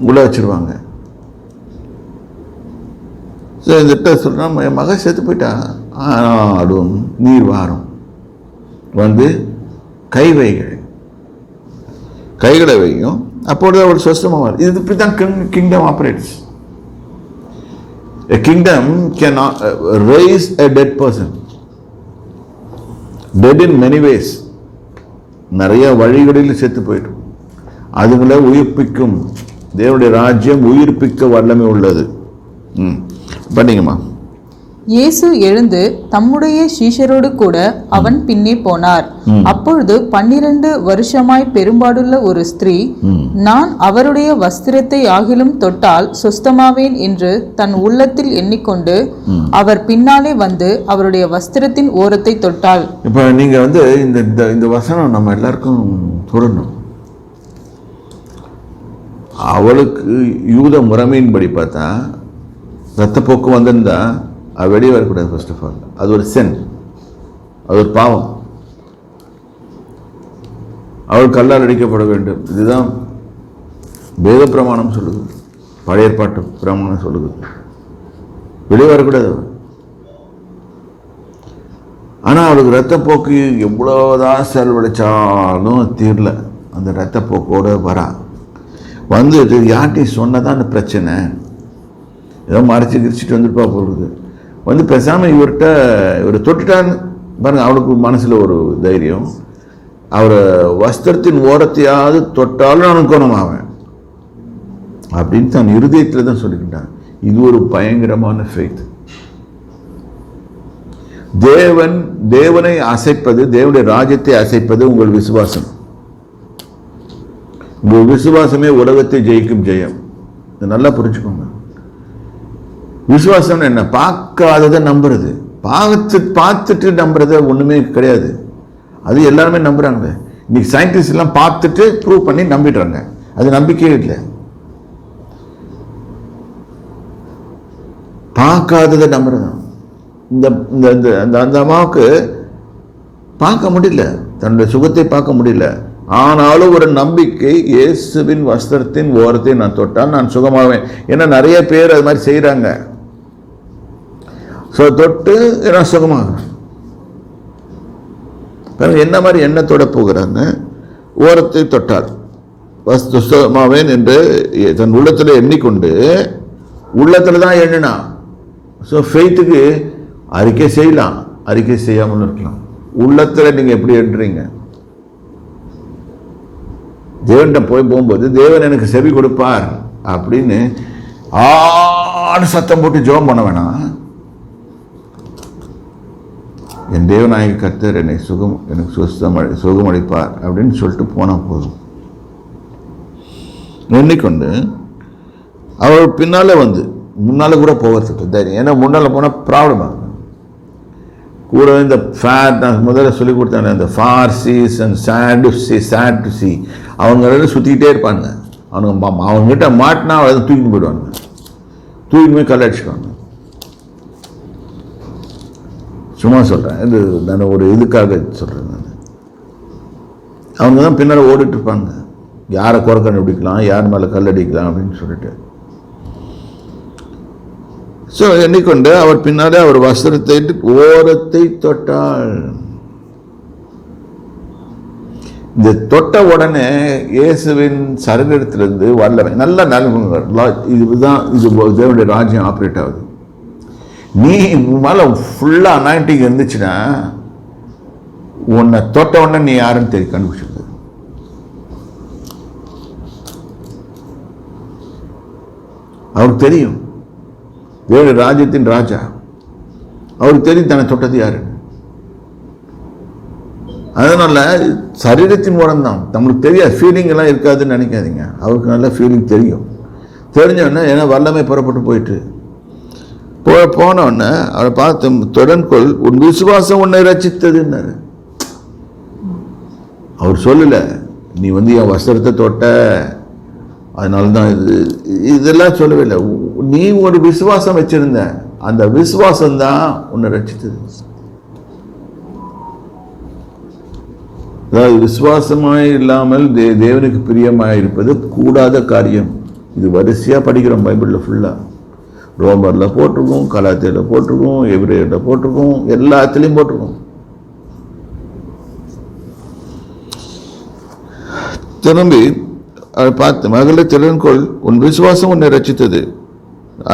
உள்ள வச்சிருவாங்க. ஸோ இந்த சொல்கிறோம், என் மகன் செத்து போயிட்டா, ஆடும் நீர் வாரம் வந்து கைகளை வையும், அப்பொழுது அவள் சொஸ்தமாக வரும். இது இப்படி தான் kingdom operates. A kingdom cannot raise a dead person. Dead in many ways. நிறைய வழிகளில் செத்து போயிடும். அதுங்களை உயிர்ப்பிக்கும். தேவனுடைய ராஜ்யம் உயிர்ப்பிக்க வல்லமை உள்ளது. பண்ணிங்கம்மா. இயேசு எழுந்து தம்முடைய சீஷரோடு கூட அவன் பின்னே போனார். அப்பொழுது 12 வருஷமாய் பெரும்பாடுள்ள ஒரு ஸ்திரீ, நான் அவருடைய வஸ்திரத்தை ஆகிலும் தொட்டால் சொஸ்தமாவேன் என்று தன் உள்ளத்தில் எண்ணிக்கொண்டு அவர் பின்னாலே வந்து அவருடைய வஸ்திரத்தின் ஓரத்தை தொட்டாள். இப்ப நீங்க இந்த வசனம் நம்ம எல்லாருக்கும் தொடரணும். அவளுக்கு யூத முறைமையின்படி பார்த்தா ரத்தப்போக்கு வந்திருந்தா அது வெளியே வரக்கூடாது. ஃபர்ஸ்ட் ஆஃப் ஆல் அது ஒரு சென், அது ஒரு பாவம். அவள் கல்லால் அடிக்கப்பட வேண்டும். இதுதான் வேத பிரமாணம் சொல்லுது, பழைய ஏற்பாட்டு பிரமாணம் சொல்லுது. வெளியே வரக்கூடாது. ஆனால் அவளுக்கு ரத்தப்போக்கு எவ்வளோதான் செலவழிச்சாலும் தீரல. அந்த ரத்தப்போக்கோடு வரா வந்துட்டு யார்ட்டையும் சொன்னதான் அந்த பிரச்சனை. ஏதோ மறைச்சி கிரிச்சிட்டு வந்துருப்பா போகுது. வந்து பேசாமல் இவர் தொட்டுட்டான்னு பாருங்க. அவளுக்கு மனசில் ஒரு தைரியம், அவர் வஸ்திரத்தின் ஓரத்தையாவது தொட்டாலும் நான் குணமாவேன் அப்படின்னு தன் இருதயத்தில் தான் சொல்லிக்கிட்டான். இது ஒரு பயங்கரமான ஃபெய்த். தேவனை அசைப்பது, தேவனுடைய ராஜ்யத்தை அசைப்பது உங்கள் விசுவாசம். உங்கள் விசுவாசமே உலகத்தை ஜெயிக்கும் ஜெயம். இதை நல்லா புரிஞ்சுக்கோங்க. விசுவாசம் என்ன? பார்க்காததை நம்புறது. பார்த்துட்டு நம்புறது ஒண்ணுமே கிடையாது. அது எல்லாருமே நம்புறாங்க. இன்னைக்கு சயின்டிஸ்ட் எல்லாம் பார்த்துட்டு ப்ரூவ் பண்ணி நம்பிடுறாங்க. அது நம்பிக்கையே இல்லை. பார்க்காததை நம்புறது. அந்த அம்மாவுக்கு பார்க்க முடியல, தன்னுடைய சுகத்தை பார்க்க முடியல. ஆனாலும் ஒரு நம்பிக்கை, இயேசுவின் வஸ்திரத்தின் ஓரத்தை நான் தொட்டால் நான் சுகமாவேன். ஏன்னா நிறைய பேர் அது மாதிரி செய்யறாங்க. தொட்டு நான் சுகமாகும். என்ன மாதிரி எண்ணத்தோட போகிறாங்க? ஓரத்தை தொட்டார். சுஸ்தமாவேன் என்று தன் உள்ளத்தில் எண்ணிக்கொண்டு, உள்ளத்தில் தான் எண்ணினா. ஸோ ஃபெய்த்துக்கு அறிக்கை செய்யலாம், அறிக்கை செய்யாமல் இருக்கலாம். உள்ளத்தில் நீங்கள் எப்படி எண்ணுறீங்க? தேவன்கிட்ட போகும்போது தேவன் எனக்கு செவி கொடுப்பார் அப்படின்னு ஆடு சத்தம் போட்டு ஜெபம் பண்ண வேணாம். என் தேவனாய கர்த்தர் என்னை எனக்கு சுகமளிப்பார் அப்படின்னு சொல்லிட்டு போனால் போதும். எண்ணிக்கொண்டு அவர் பின்னால் வந்து முன்னால் கூட போகிறதுக்கு தைரியம். ஏன்னா முன்னால் போனால் ப்ராப்ளம் ஆகும். கூட இந்த நான் முதல்ல சொல்லி கொடுத்தாங்க, இந்த ஃபார்சிஸ் அண்ட் சேட் டு சி அவங்க சுற்றிக்கிட்டே இருப்பாங்க. அவங்ககிட்ட மாட்டினா அதை தூக்கிட்டு போயிடுவாங்க, தூக்கிட்டு போய் கல் அடிச்சுடுவாங்க. சும்மா சொல்கிறேன், இது நான் ஒரு இதுக்காக சொல்கிறேன். நான் அவங்க தான் பின்னால் ஓடிட்டு இருப்பாங்க, யாரை குறை கண்டுபிடிக்கலாம், யார் மேலே கல் அடிக்கலாம் அப்படின்னு சொல்லிட்டு. ஸோ எண்ணிக்கொண்டு அவர் பின்னாலே அவர் வஸ்திரத்தை ஓரத்தை தொட்டாள். இந்த தொட்ட உடனே இயேசுவின் சரீரத்திலிருந்து வல்லமை நல்ல நல்குங்கள். இதுதான் இது தேவனுடைய ராஜ்யம் ஆப்ரேட் ஆகுது. நீ மேலே ஃபுல்லாக அனாயிண்டிங் இருந்துச்சுன்னா உன்னை தொட்ட உடனே நீ யாருன்னு தெரியும், கண்டுபிடிச்சிருக்க. அவருக்கு தெரியும் தேவனுடைய ராஜ்யத்தின் ராஜா. அவருக்கு தெரியும் தன்னை தொட்டது யாரு. அதனால சரீரத்தின் மூலம் தான் நம்மளுக்கு தெரியாது, ஃபீலிங் எல்லாம் இருக்காதுன்னு நினைக்காதீங்க. அவருக்கு நல்ல ஃபீலிங் தெரியும். தெரிஞ்சோடனே ஏன்னா வல்லமை புறப்பட்டு போயிட்டு போனோடனே அவரை பார்த்து தொடர்கொள், உன் விசுவாசம் உன்னை ரட்சித்ததுன்னாரு. அவர் சொல்லல நீ என் வஸ்திரத்தை தொட்ட அதனால தான் இதெல்லாம் சொல்லவே இல்லை. நீ ஒரு விசுவாசம் வச்சிருந்த, அந்த விசுவாசம் தான் உன்னை ரட்சித்தது. அதாவது விசுவாசமாய் இல்லாமல் தேவனுக்கு பிரியமாய் இருப்பது கூடாத காரியம். இது வரிசையாக படிக்கிறோம் பைபிளில் ஃபுல்லாக. ரோமரில் போட்டிருக்கோம், கலாத்தியில் போட்டிருக்கோம், எபிரேயரில் போட்டிருக்கோம், எல்லாத்துலேயும் போட்டிருக்கோம். திரும்பி அதை பார்த்து மகளே திறன்கொள், உன் விசுவாசம் உன்னை ரட்சித்தது.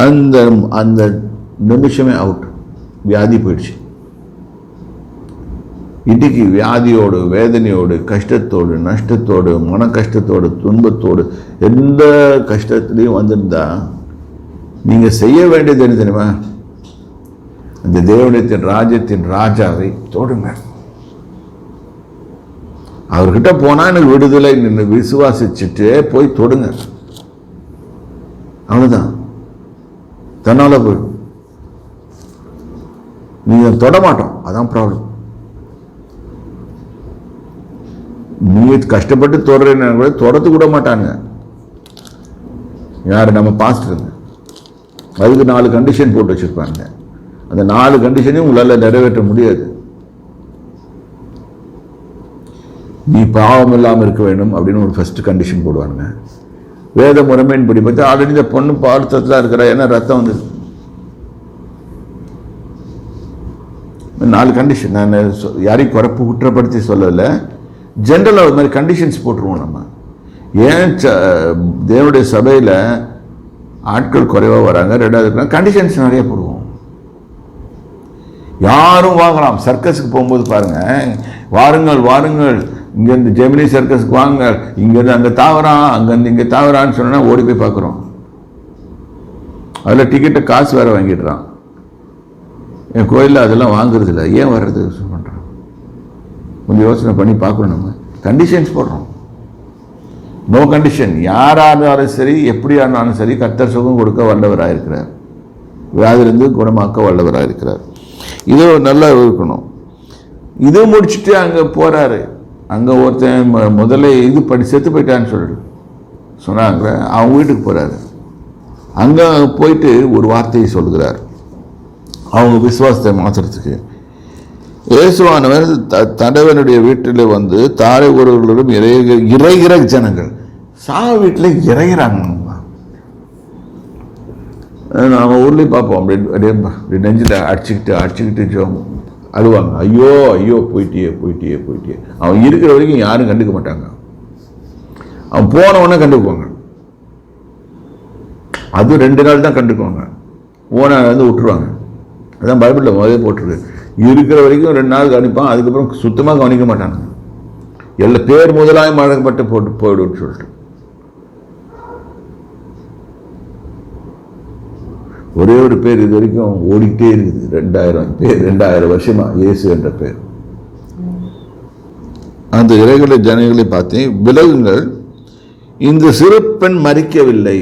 அந்த அந்த நிமிஷமே அவுட், வியாதி போயிடுச்சு. இன்னைக்கு வியாதியோடு, வேதனையோடு, கஷ்டத்தோடு, நஷ்டத்தோடு, மன கஷ்டத்தோடு, துன்பத்தோடு, எந்த கஷ்டத்துலையும் வந்திருந்தா நீங்கள் செய்ய வேண்டியது என்ன தெரியுமா? அந்த தேவனின் ராஜ்யத்தின் ராஜாவை தொடுங்க. அவர்கிட்ட போனால் எனக்கு விடுதலை நின்று விசுவாசிச்சுட்டு போய் தொடுங்க. அவ்வளோதான், தன்னால போயிடும். நீங்கள் தொட மாட்டோம், அதான் ப்ராப்ளம். நீ கஷ்டப்பட்டு தொடர்றேன்னு கூட தொடர்த்து கூட மாட்டாங்க. யார்? நம்ம பாஸ்டருங்க. அதுக்கு 4 கண்டிஷன் போட்டு வச்சிருப்பாங்க. அந்த 4 கண்டிஷனையும் உங்களால் நிறைவேற்ற முடியாது. நீ பாவம் இல்லாமல் இருக்க வேண்டும் அப்படின்னு ஒரு ஃபர்ஸ்ட் கண்டிஷன் போடுவாங்க. வேத முறைமையின் படி பார்த்து ஆல்ரெடி இந்த பொண்ணு பாடத்தில் இருக்கிற, ஏன்னா ரத்தம் வந்து 4 கண்டிஷன். நான் யாரையும் குற்றப்படுத்தி சொல்லலை, ஜென்ரலாக ஒரு மாதிரி கண்டிஷன்ஸ் போட்டுருவோம் நம்ம. ஏன் தேவனுடைய சபையில் ஆட்கள் குறைவாக வராங்க? 2வது கண்டிஷன்ஸ் நிறைய போடுவோம். யாரும் வாங்கலாம். சர்க்கஸுக்கு போகும்போது பாருங்க, வாருங்கள் வாருங்கள், இங்கேருந்து ஜெமினி சர்க்கஸுக்கு வாங்க, இங்கேருந்து அங்கே தாவறான், அங்கேருந்து இங்கே தாவறான்னு சொன்னால் ஓடி போய் பார்க்குறோம். அதில் டிக்கெட்டை காசு வேறு வாங்கிடுறான். என் கோயிலில் அதெல்லாம் வாங்குறது இல்லை. ஏன் வர்றது பண்ணுறான்? கொஞ்சம் யோசனை பண்ணி பார்க்கணும். நம்ம கண்டிஷன்ஸ் போடுறோம். No condition. யாராக இருந்தாலும் சரி, எப்படி ஆனாலும் சரி, கர்த்தர் சுகம் கொடுக்க வல்லவராக இருக்கிறார், வியாதிலிருந்து குணமாக்க வல்லவராக இருக்கிறார். இது நல்லா இருக்கணும். இதை முடிச்சுட்டு அங்கே போகிறாரு. அங்கே ஒருத்தன் முதல்ல இது படி செத்து போயிட்டான்னு சொன்னாங்க. அவங்க வீட்டுக்கு போகிறாரு. அங்கே போயிட்டு ஒரு வார்த்தையை சொல்கிறார் அவங்க விசுவாசத்தை மாற்றுறதுக்கு. இயேசுவானவர் தடவனுடைய வீட்டில் வந்து தாரை ஒருவர்களும் இறைகிற ஜனங்கள் வீட்டில் இறைகிறாங்க. நம்ம ஊர்லேயும் பார்ப்போம், அப்படி நெஞ்சில் அடிச்சுக்கிட்டு அழுவாங்க. ஐயோ ஐயோ போயிட்டியே போயிட்டியே போயிட்டியே. அவன் இருக்கிற வரைக்கும் யாரும் கண்டுக்க மாட்டாங்க. அவன் போனவொன்னே கண்டுக்குவாங்க. அது 2 நாள் தான் கண்டுக்குவாங்க, போன வந்து விட்டுருவாங்க. அதான் பைபிளில் முதலே போட்டிருக்கு, இருக்கிற வரைக்கும் 2 நாள் கவனிப்பான், அதுக்கப்புறம் சுத்தமாக கவனிக்க மாட்டாங்க. எல்லா பேர் முதலாக மழக்கப்பட்டு போயிடுன்னு சொல்லிட்டு. ஒரே ஒரு பேர் இது வரைக்கும் ஓடிக்கிட்டே இருக்குது, 2000 பேர், 2000 வருஷமா இயேசு என்ற பேர். அந்த இறைகளை ஜனங்களை பார்த்தேன், விலகுங்கள், இந்த சிறு பெண் மறிக்கவில்லை.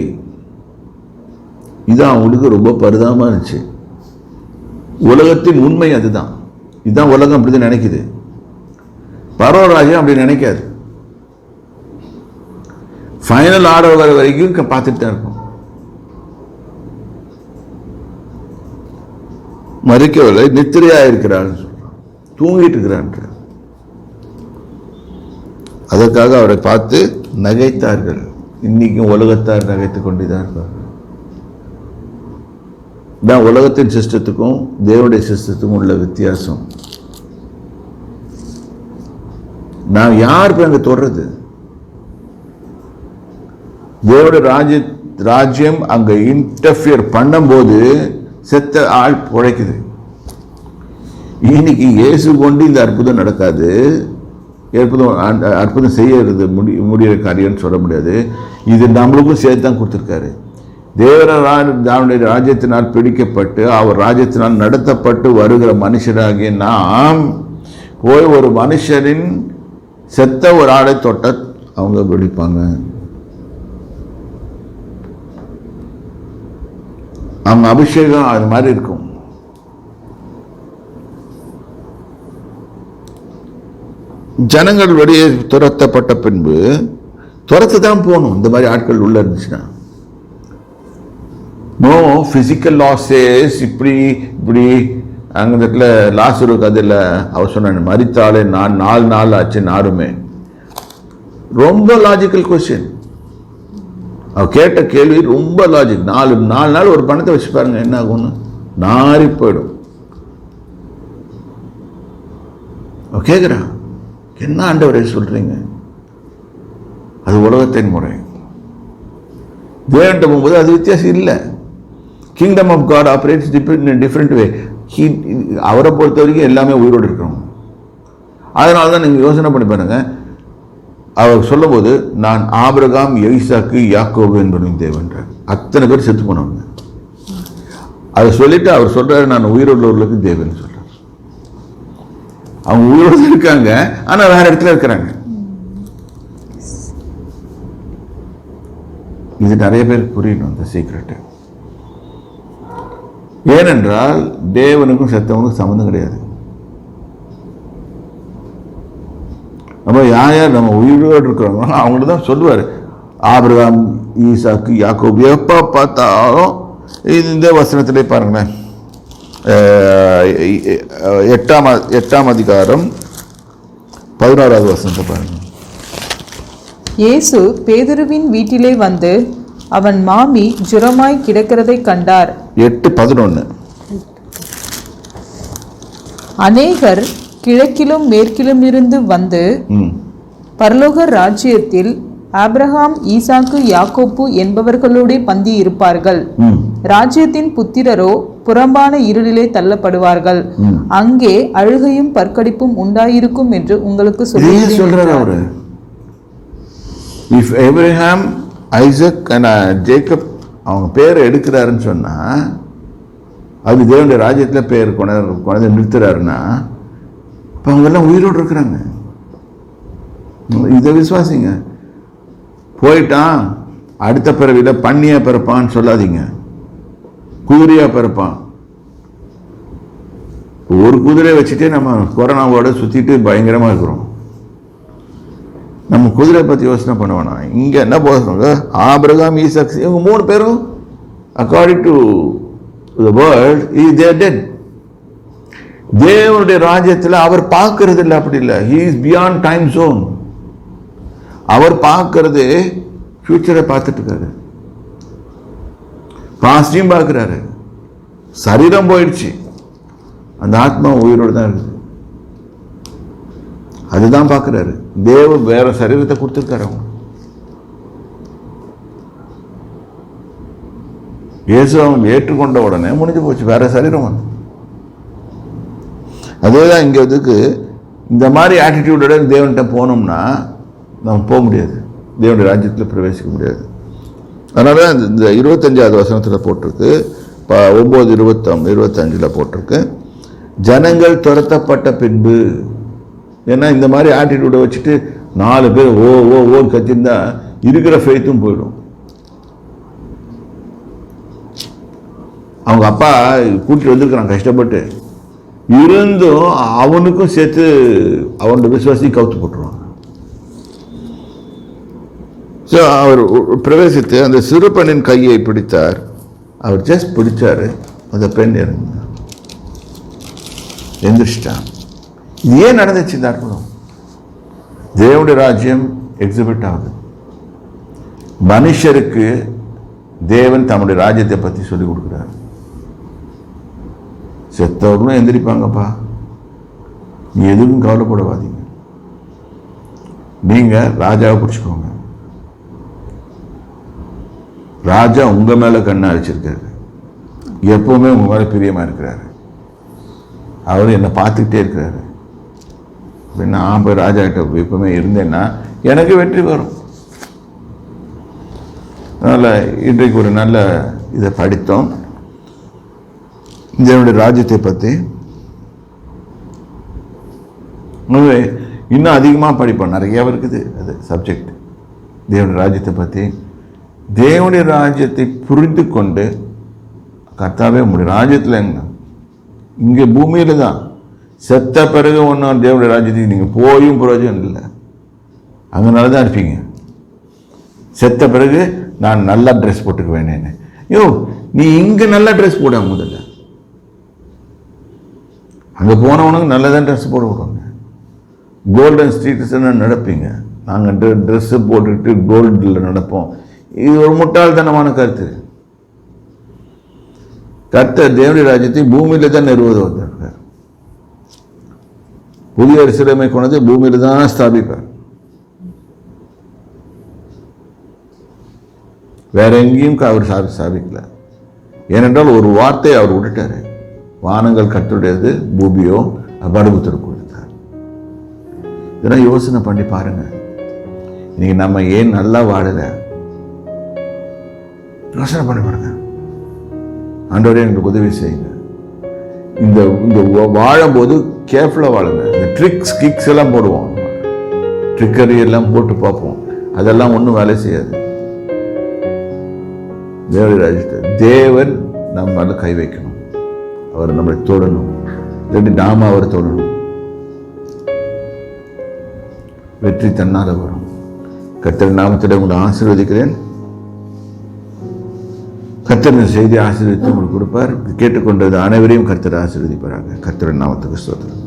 இதுதான் அவங்களுக்கு ரொம்ப பரிதாபமா இருந்துச்சு. உலகத்தின் உண்மை அதுதான். இதுதான் உலகம் அப்படிதான் நினைக்குது. பரவராஜ்யம் அப்படி நினைக்காது. ஃபைனல் ஆர்டர் வர வரைக்கும் பார்த்துட்டு தான் இருக்கும். மறிக்கவில்லை, நித்திரையா இருக்கிறார், தூங்கிட்டு இருக்கிறான். அதற்காக அவரை பார்த்து நகைத்தார்கள். இன்னைக்கும் உலகத்தார் நகைத்துக் கொண்டுதான் இருப்பார்கள். தான் உலகத்தின் சிஸ்டத்துக்கும் தேவனுடைய சிஸ்டத்துக்கும் உள்ள வித்தியாசம். நான் யார் போய் அங்க தொடர்றது? தேவனுடைய ராஜ்யம் அங்க இன்டர்ஃபியர் பண்ணும்போது செத்த ஆள் உழைக்குது. இன்னைக்கு இயேசு கொண்டு இந்த அற்புதம் நடக்காது. அற்புதம் செய்யறது முடிகிற காரியம்னு சொல்ல முடியாது. இது நம்மளுக்கும் சேர்த்து தான் கொடுத்துருக்காரு. தேவனுடைய ராஜ்யத்தினால் பிடிக்கப்பட்டு அவர் ராஜ்யத்தினால் நடத்தப்பட்டு வருகிற மனுஷராகிய நாம் போய் ஒரு மனுஷரின் செத்த ஒரு ஆடை தொட்ட அவங்க பிடிப்பாங்க. அவங்க அபிஷேகம் அது மாதிரி இருக்கும். ஜனங்கள் வெளியே துரத்தப்பட்ட பின்பு துரத்து தான் போகணும். இந்த மாதிரி ஆட்கள் உள்ள இருந்துச்சுன்னா நோ பிசிக்கல் லாஸஸ். இப்படி அங்க இடத்துல லாசரு கதையில் அவர் சொன்ன மரித்தாலே நான் 4 நாள் ஆச்சு நாருமே. ரொம்ப லாஜிக்கல் கொஸ்டின். அவர் கேட்ட கேள்வி ரொம்ப லாஜிக். 4 நாள் ஒரு பணத்தை வச்சு பாருங்க என்ன ஆகும்னு. நாரி போயிடும். கேட்குறான், என்ன ஆண்டவரே சொல்றீங்க? அது உலகத்தின் முறை. தேவன்கிட்ட போகும்போது அது வித்தியாசம் இல்லை. Kingdom of God operates different way. அவரை பொறுத்த வரைக்கும் எல்லாமே உயிரோடு இருக்கணும். அதனால தான் நீங்கள் யோசனை பண்ணி பாருங்க. அவர் சொல்லும் போது நான் ஆபிரகாம், ஈசாக்கு, யாக்கோபு என்பவனின் தேவன்றார். அத்தனை பேர் செத்து போனவங்க. அதை சொல்லிட்டு அவர் சொல்றாரு நான் உயிரோடுள்ளவர்களுக்கு தேவன் சொல்றார். அவங்க உயிரோடு இருக்காங்க, ஆனா வேற இடத்துல இருக்கிறாங்க. இது நிறைய பேருக்கு புரியணும் இந்த சீக்ரெட். ஏனென்றால் தேவனுக்கும் செத்தவனுக்கும் சம்மந்தம் கிடையாது. நம்ம யார் நம்ம உயிரோடு இருக்கிறோமோ அவங்கள்ட்ட தான் சொல்லுவார். ஆபிரகாம், ஈசாக்கு, யாக்கோபு எப்போ பார்த்தாலும் இந்த வசனத்திலே பாருங்களேன். 8ஆம் அதிகாரம் 16வது வசனத்தை பாருங்க. இயேசு பேதுருவின் வீட்டிலே வந்து அவன் மாமி ஜுரமாய் கிடக்கிறதை கண்டார். 8:11. அநேகர் கிழக்கிலும் மேற்கிலும் இருந்து வந்து பரலோக ராஜ்யத்தில் ஆபிரகாம், ஈசாக்கு, யாக்கோப்பு என்பவர்களோட பந்தி இருப்பார்கள். ராஜ்யத்தின் புத்திரரோ புறம்பான இருளிலே தள்ளப்படுவார்கள். அங்கே அழுகையும் பற்கடிப்பும் உண்டாயிருக்கும் என்று உங்களுக்கு சொல்றாரு. If Abraham, Isaac and Jacob அவங்க பேரை எடுக்கிறாருன்னு சொன்னா அது தேவனுடைய ராஜ்யத்தில் பேர் குழந்தை நிறுத்துறாருன்னா இப்போ அவங்க எல்லாம் உயிரோடு இருக்கிறாங்க. இதை விசுவாசிங்க. போயிட்டான் அடுத்த பிறவியில் பன்னியா பிறப்பான்னு சொல்லாதீங்க, குதிரையா பிறப்பான். ஒரு குதிரையை வச்சுட்டே நம்ம கொரோனாவோட சுத்திட்டு பயங்கரமா இருக்கிறோம். நம்ம குதிரை பத்தி யோசனை பண்ண வேணாம். இங்க என்ன போகிறாங்க? ஆபிரகாம், ஈசாக், இவங்க 3 பேரும் according to the world they are dead. தேவனுடைய ராஜ்யத்தில் அவர் பார்க்கறது இல்லை, அப்படி இல்லை. He is beyond time zone. அவர் பார்க்கறது ஃபியூச்சரை பார்த்துட்டு இருக்காரு, பாஸ்டையும் பார்க்கிறாரு. சரீரம் போயிடுச்சு, அந்த ஆத்மா உயிரோடு தான் இருக்குது. அதுதான் பார்க்கிறாரு. தேவன் வேற சரீரத்தை கொடுத்துருக்காரு. அவங்க இயேசு அவங்க ஏற்றுக்கொண்ட உடனே முடிஞ்சு போச்சு, வேற சரீரம் வந்து. அதே தான் இங்கே இதுக்கு இந்த மாதிரி ஆட்டிடியூடோட தேவன்கிட்ட போனோம்னா நம்ம போக முடியாது, தேவனுடைய ராஜ்யத்தில் பிரவேசிக்க முடியாது. அதனால இந்த 25வது வசனத்தில் போட்டிருக்கு, 9:25 போட்டிருக்கு, ஜனங்கள் துரத்தப்பட்ட பின்பு. ஏன்னா இந்த மாதிரி ஆட்டிடியூடை வச்சுட்டு 4 பேர் ஓ ஓ ஓன்னு கத்திருந்தா இருக்கிற ஃபெய்த்தும் போயிடும். அவங்க அப்பா கூட்டிட்டு வந்திருக்கிறான் கஷ்டப்பட்டு, இருந்தும் அவனுக்கும் சேர்த்து அவனோட விசுவாசி கவுத்து போட்டுருவாங்க. ஸோ அவர் பிரவேசித்து அந்த சிறு பெண்ணின் கையை பிடித்தார். அவர் ஜஸ்ட் பிடிச்சாரு, அந்த பெண் எந்திரிச்சிட்டான். இது ஏன் நடந்துச்சு இந்த அற்புதம்? தேவனுடைய ராஜ்யம் எக்ஸிபிட் ஆகுது. மனுஷருக்கு தேவன் தம்முடைய ராஜ்யத்தை பற்றி சொல்லிக் கொடுக்குறார். செத்தவர்களும் எந்திரிப்பாங்கப்பா, நீ எதுவும் கவலைப்படாதீங்க, நீங்க ராஜாவை பிடிச்சுக்கோங்க. ராஜா உங்க மேல கண்ணை அழிச்சிருக்காரு, எப்பவுமே உங்க மேல பிரியமா இருக்கிறாரு, அவர் என்னை பார்த்துக்கிட்டே இருக்கிறாரு. நான் போய் ராஜா கிட்ட எப்பவுமே இருந்தேன்னா எனக்கு வெற்றி வரும். அதனால இன்றைக்கு ஒரு நல்ல இதை படித்தோம், தேவனுடைய ராஜ்யத்தை பற்றி. இன்னும் அதிகமாக படிப்போம், நிறைய இருக்குது அது சப்ஜெக்ட். தேவனுடைய ராஜ்யத்தை பற்றி, தேவனுடைய ராஜ்யத்தை புரிந்து கொண்டு, கர்த்தாவே உங்களுடைய ராஜ்யத்தில் இங்கே பூமியில் தான், செத்த பிறகு ஒன்றும் தேவனுடைய ராஜ்யத்துக்கு நீங்கள் போயும் பிரயோஜனம் இல்லை, அங்கனால தான் இருப்பீங்க. செத்த பிறகு நான் நல்லா ட்ரெஸ் போட்டுக்க வேணேன்னு. ஐயோ, நீ இங்கே நல்லா ட்ரெஸ் போட, முதல்ல அங்கே போனவனுக்கு நல்லதான் ட்ரெஸ் போட விடுவாங்க. கோல்டன் ஸ்ட்ரீட்ஸ்ன்னு நடப்பீங்க, நாங்கள் ட்ரெஸ்ஸு போட்டுக்கிட்டு கோல்டில் நடப்போம். இது ஒரு முட்டாள்தனமான கருத்து. கர்த்தர் தேவனுடைய ராஜ்யத்தை பூமியில தான் நிறுவது வந்திருக்கார். புதிய எருசலேமை கொண்டது பூமியில தான் ஸ்தாபிப்பார், வேற எங்கேயும் அவர் ஸ்தாபிக்கல. ஏனென்றால் ஒரு வார்த்தையை அவர் விட்டுட்டாரு, வானங்கள் கர்த்தருடையது, பூமியோ பரபுத்தருக்கு கொடுத்தார். இதெல்லாம் யோசனை பண்ணி பாருங்க. இன்னைக்கு நம்ம ஏன் நல்லா வாழல, யோசனை பண்ணி பாருங்க. ஆண்டவரே எங்களுக்கு உதவி செய்யுங்க. இந்த வாழும்போது கேர்ஃபுல்லாக வாழுங்க. இந்த கிக்ஸ் எல்லாம் போடுவோம், ட்ரிக்கரி எல்லாம் போட்டு பார்ப்போம், அதெல்லாம் ஒன்றும் வேலை செய்யாது. தேவனுடைய ராஜ்யத்தை தேவன் நம்ம மேல கை வைக்கணும், அவர் நம்மளை தொடணும், இல்லாட்டி நாம அவரை தொடணும். வெற்றி தன்னால வரும். கர்த்தர் நாமத்தில் உங்களை ஆசீர்வதிக்கிறேன். கர்த்தர் இந்த செய்தியை ஆசீர்வதித்து உங்களுக்கு கொடுப்பார். கேட்டுக்கொண்டது அனைவரையும் கர்த்தர் ஆசீர்வதிப்பாராங்க. கர்த்தரின் நாமத்துக்கு ஸ்தோத்திரம்.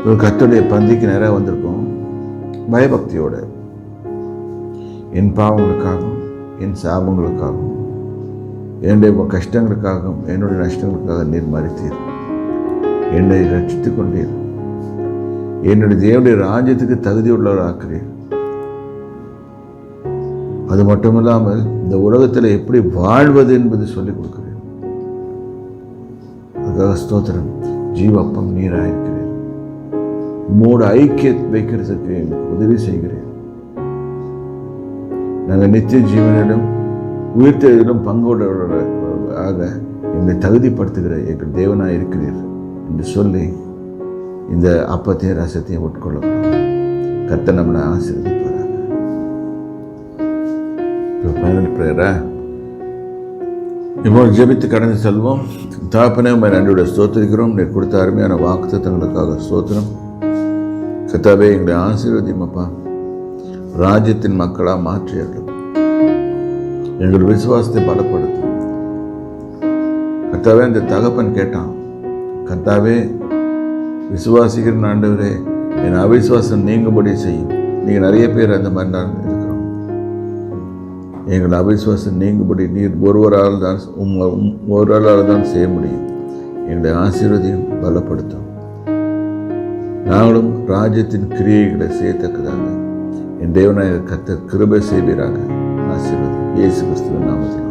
ஒரு கர்த்தருடைய பந்திக்கு நேராக வந்திருக்கோம், பயபக்தியோட. என் பாவங்களுக்காகவும் என் சாபங்களுக்காகவும் என்னுடைய கஷ்டங்களுக்காகவும் என்னுடைய நஷ்டங்களுக்காக நீர் மறித்தீர், என்னை ரட்சித்துக் கொண்டீர், என்னுடைய தேவனுடைய ராஜ்யத்துக்கு தகுதியுள்ளவர் ஆக்கிறீர். அது மட்டுமில்லாமல் இந்த உலகத்தில் எப்படி வாழ்வது என்பது சொல்லிக் கொடுக்கிறேன். அதுக்காக ஸ்தோத்திரம். ஜீவப்பம் நீராயிருக்கிறேன், உம்மோடு ஐக்கியத்தை வைக்கிறதுக்கு எனக்கு உதவி செய்கிறேன். நாங்கள் நித்திய ஜீவனிடம் உயிர்த்தெழுதலும் பங்கோட எங்களை தகுதிப்படுத்துகிற எங்கள் தேவனாக இருக்கிறீர் என்று சொல்லி இந்த அப்பத்தையும் ரசத்தையும் உட்கொள்ளப்படும். கர்த்தர் நம்மளை ஆசீர்வதிப்பாராக. இப்போ ஜெபித்து கடந்து செல்வோம். தாப்பனே உண்மை நன்றியோட ஸ்தோத்திரிக்கிறோம். நீ கொடுத்த அருமையான வாக்குத்தத்தங்களுக்காக ஸ்தோத்திரம். கர்த்தாவே எங்களை ஆசீர்வதிமப்பா, ராஜ்யத்தின் மக்களாக மாற்றியர்கள், எங்கள் விசுவாசத்தை பலப்படுத்தும். கர்த்தாவே அந்த தகப்பன் கேட்டான், கர்த்தாவே விசுவாசிக்கிற ஆண்டவரே என் அவிசுவாசம் நீங்கும்படி செய்யும், நீங்கள் நிறைய பேர் அந்த மாதிரி நான் இருக்கிறோம். எங்கள் அவிசுவாசம் நீங்கும்படி நீர் ஒருவரால் தான் செய்ய முடியும். எங்களை ஆசீர்வதியும் பலப்படுத்தும். நாங்களும் ராஜ்யத்தின் கிரியைகளை செய்யத்தக்கதாக என் தேவனாய கர்த்தர் கிருபை செய்வீராக. ஆசீர்வதி இயேசு கிறிஸ்துவின் நாமத்தில்.